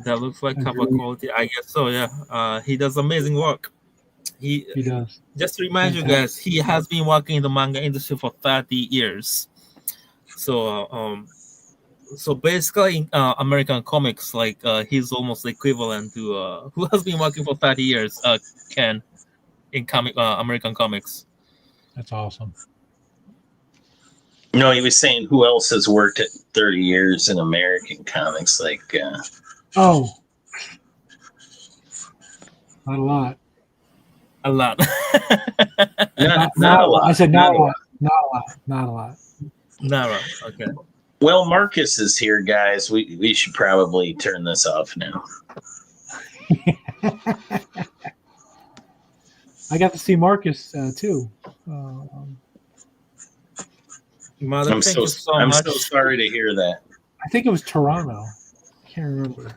That looks like cover quality. I guess so. Yeah. He does amazing work. He does. Just to remind you guys, he has been working in the manga industry for 30 years. So basically, in American comics, like he's almost equivalent to who has been working for 30 years. Ken, in American comics. That's awesome. No, he was saying who else has worked at 30 years in American comics? Like, not a lot. A lot. not a lot. I said not a lot. Not a lot. Not a lot. Okay. Well, Marcus is here, guys. We should probably turn this off now. I got to see Marcus too. Mother, I'm so sorry to hear that. I think it was Toronto. I can't remember.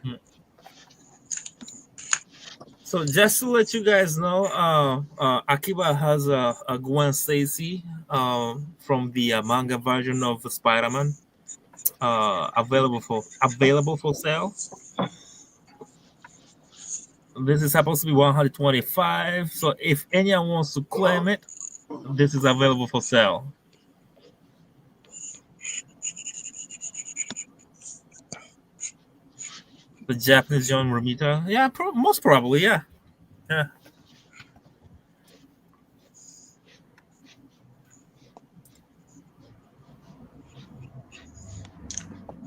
So just to let you guys know, Akiba has a Gwen Stacy from the manga version of Spider-Man available for sale. This is supposed to be 125. So if anyone wants to claim it, this is available for sale. The Japanese John Romita. Yeah, most probably, yeah.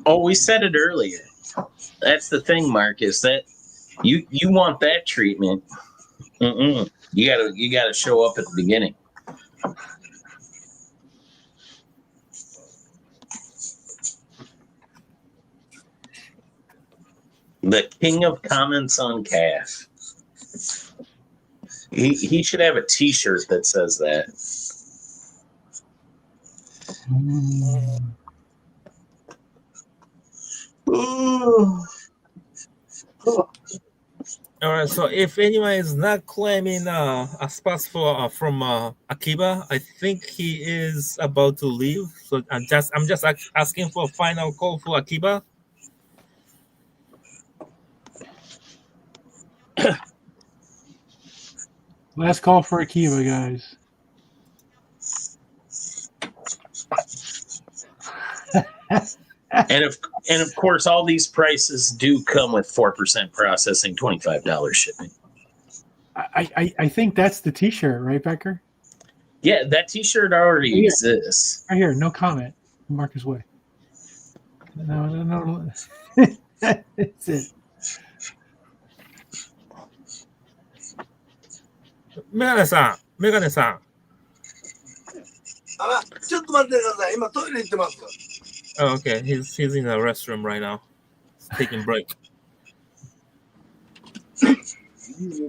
Oh, we said it earlier. That's the thing, Marcus. That you want that treatment. You gotta show up at the beginning. The king of comments on calf. He should have a T-shirt that says that. All right. So if anyone is not claiming a spot from Akiba, I think he is about to leave. So I'm just asking for a final call for Akiba. Last call for Akiba, guys. And of course, all these prices do come with 4% processing, $25 shipping. I think that's the T-shirt, right, Becker? Yeah, that T-shirt already exists. Right here, no comment. Marcus Way. No. That's it. メガネさん。あ、ちょっと待ってください。今トイレ行ってます。Oh, okay, he's in the restroom right now. He's taking break. 呼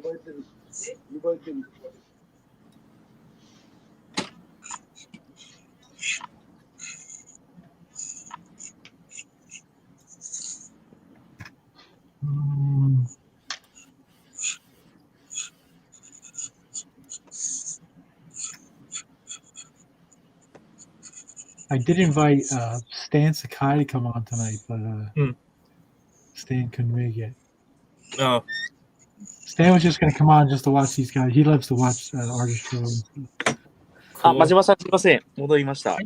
ばれてる。呼ばれてる。I did invite Stan Sakai to come on tonight, but Stan couldn't make it. Oh, Stan was just going to come on just to watch these guys. He loves to watch artist shows. あ、真島さんすいません。戻りました。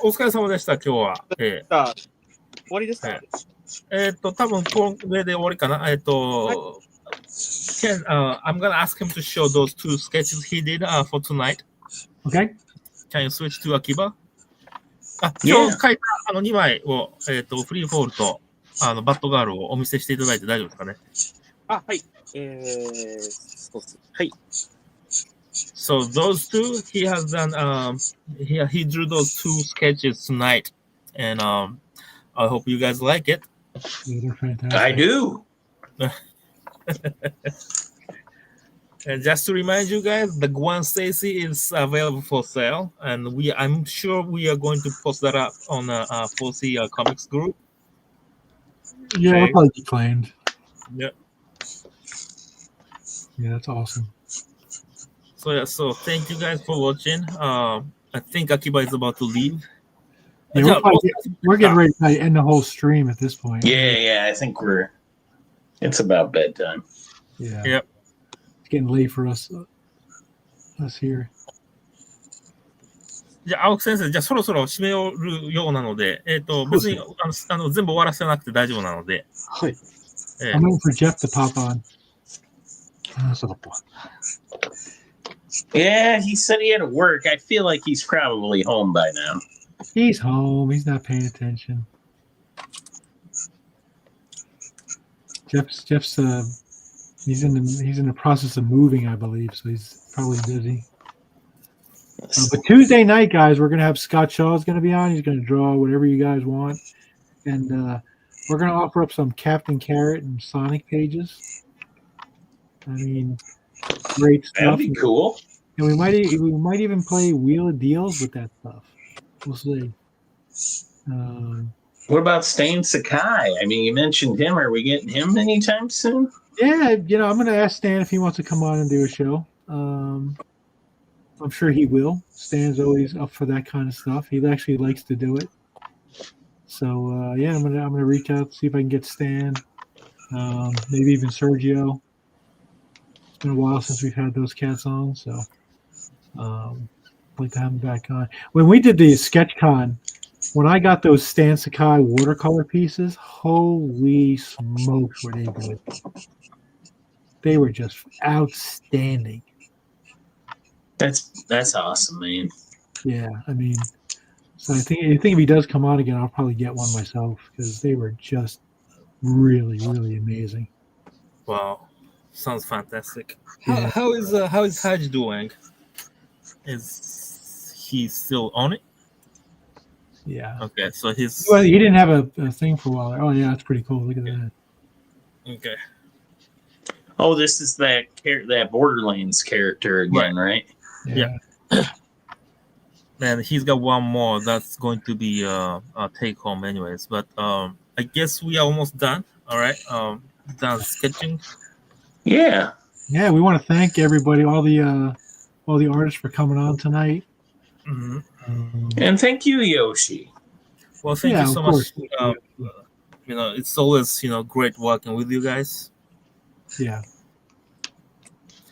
お疲れ様でした、今日は。終わりですか？多分これで終わりかな。I'm gonna ask him to show those 2 sketches he did for tonight. Okay? Can you switch to Akiba? 今日書いた2枚を、フリーフォールとバッドガールをお見せしていただいて大丈夫ですかね。あ、はい。そうです。はい。So those 2, he has done, he drew those 2 sketches tonight. And I hope you guys like it. Yeah, they're fantastic. I do. And just to remind you guys, the Gwen Stacy is available for sale, and I'm sure we are going to post that up on the 4C Comics group. Yeah, Okay. it'll probably be claimed. Yeah. Yeah, that's awesome. So thank you guys for watching. I think Akiba is about to leave. Yeah, we're getting ready to end the whole stream at this point. Yeah, I think it's about bedtime. Yeah. Yep. It's getting late for us here. じゃあ青木先生、じゃあそろそろ締めるようなので、別に全部終わらせなくて大丈夫なので。はい。I'm waiting for Jeff to pop on. そうだった。Yeah, he said he had to work. I feel like he's probably home by now. He's home. He's not paying attention. Jeff's he's in the process of moving, I believe, so he's probably busy. But Tuesday night, guys, we're gonna have Scott Shaw's gonna be on. He's gonna draw whatever you guys want, and we're gonna offer up some Captain Carrot and Sonic pages. I mean, great stuff. That'd be cool. And we might even play Wheel of Deals with that stuff. We'll see. What about Stain Sakai? I mean, you mentioned him. Are we getting him anytime soon? Yeah, I'm going to ask Stan if he wants to come on and do a show. I'm sure he will. Stan's always up for that kind of stuff. He actually likes to do it. So I'm gonna reach out, see if I can get Stan, maybe even Sergio. It's been a while since we've had those cats on, so I'd like to have them back on. When we did the SketchCon, when I got those Stan Sakai watercolor pieces, holy smokes, were they good! They were just outstanding. That's awesome, man. Yeah, I mean, so I think if he does come on again, I'll probably get one myself because they were just really, really amazing. Wow, sounds fantastic. Yeah. How is Haj doing? Is he still on it? Yeah. Okay, so he's Well, he didn't have a thing for a while. Oh yeah, that's pretty cool. Look at that. okay. Oh, this is that Borderlands character again, right? Yeah. And he's got one more that's going to be a take home anyways. But I guess we are almost done. All right. Done sketching. Yeah. Yeah, we want to thank everybody, all the artists for coming on tonight. Mm-hmm. And thank you, Yoshi. Well, thank you so much. It's always great working with you guys. Yeah.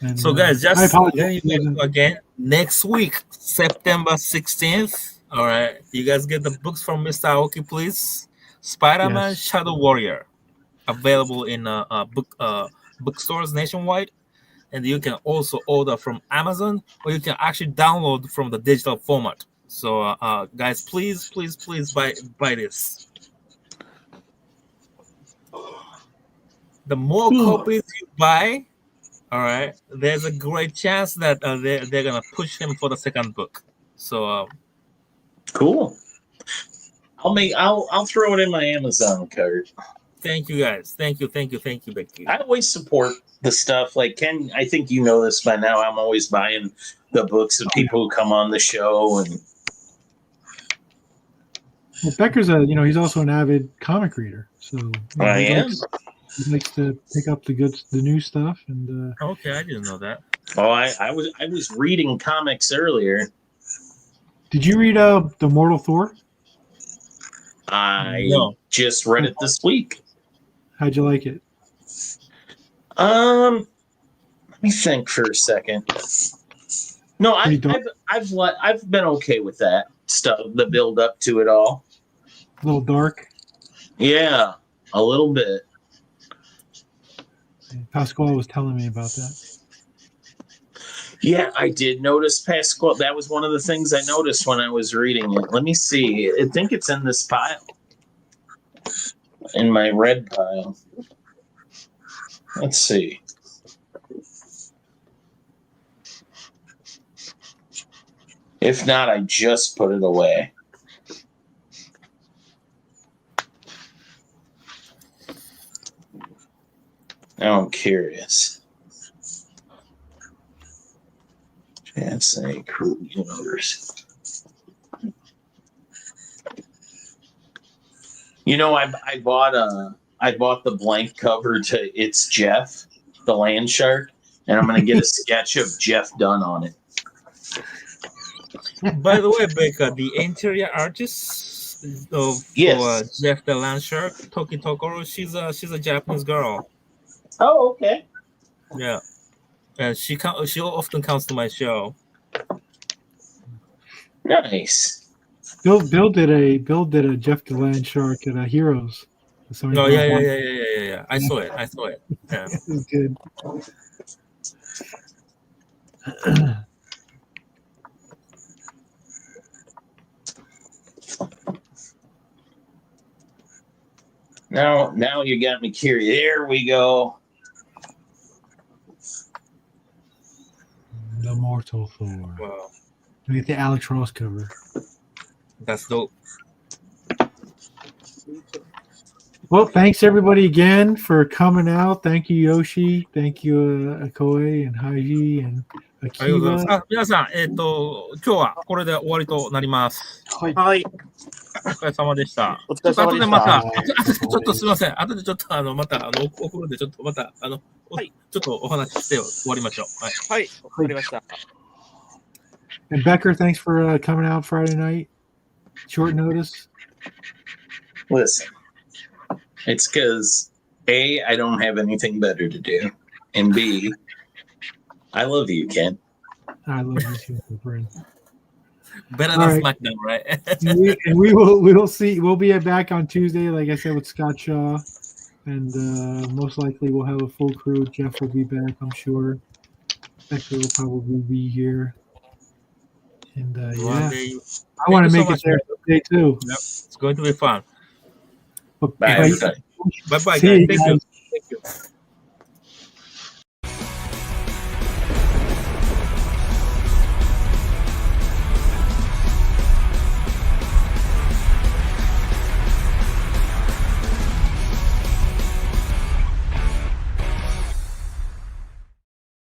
And, So guys, just I apologize. again, next week, September 16th. All right, you guys get the books from Mr. Aoki, please. Spider-Man Yes. Shadow Warrior, available in bookstores nationwide, and you can also order from Amazon, or you can actually download from the digital format. So, guys, please buy this. The more copies you buy, all right, there's a great chance that they're gonna push him for the second book. So, Cool. I'll throw it in my Amazon cart. thank you guys. Thank you, Becky. I always support the stuff. Like Ken, I think you know this by now. I'm always buying the books of people who come on the show, and Well, Becker's he's also an avid comic reader, so I am. He likes to pick up the new stuff. And Okay, I didn't know that. Oh, I was reading comics earlier. did you read the Mortal Thor? I No. just read it this week. How'd you like it? Let me think for a second. No, I've been okay with that stuff. The build up to it all. A little dark. Yeah, a little bit. Pasquale was telling me about that. Yeah, I did notice Pascal. That was one of the things I noticed when I was reading it. Let me see. I think it's in this pile. In my red pile. Let's see. If not, I just put it away. Now I'm curious. JSA Crew Universe. You know, I bought the blank cover to It's Jeff, the land shark, and I'm gonna get a sketch of Jeff done on it. By the way, Becca, the interior artist of Yes. for Jeff the Land Shark, Toki Tokoro, she's a Japanese girl. Oh, okay. Yeah, and she often comes to my show. Nice. Bill did a Jeff the Land Shark at Heroes. So No, yeah. I saw it. Yeah. It was good. Now you got me curious. There we go. The Mortal Thor. Wow, We get the Alex Ross cover. that's dope. Well, thanks everybody again for coming out. Thank you, Yoshi. Thank you, Akoe and Haiji and ありがとうございます。 Akiva. 皆さん、今日はこれで終わりとなります。はい。はい。お疲れ様でした。お疲れ様でした。後でまた、はい後でちょっとすみません。後でちょっとまた送るんで、ちょっとまたはいちょっとお話しして終わりましょう。はい。はい。わかりました。 And Becker, thanks for coming out Friday night. Short notice. Listen, it's because A, I don't have anything better to do, and B, I love you, Ken. I love you too, my friend. Better All than right. SmackDown, right? And we'll see. We'll be back on Tuesday, like I said, with Scott Shaw, and most likely we'll have a full crew. Jeff will be back, I'm sure. Becker will probably be here. And One yeah, day, I want to so make it much, there someday too. it's going to be fun. But Bye, everybody. Bye bye, See guys. you Thank guys. you. Thank you.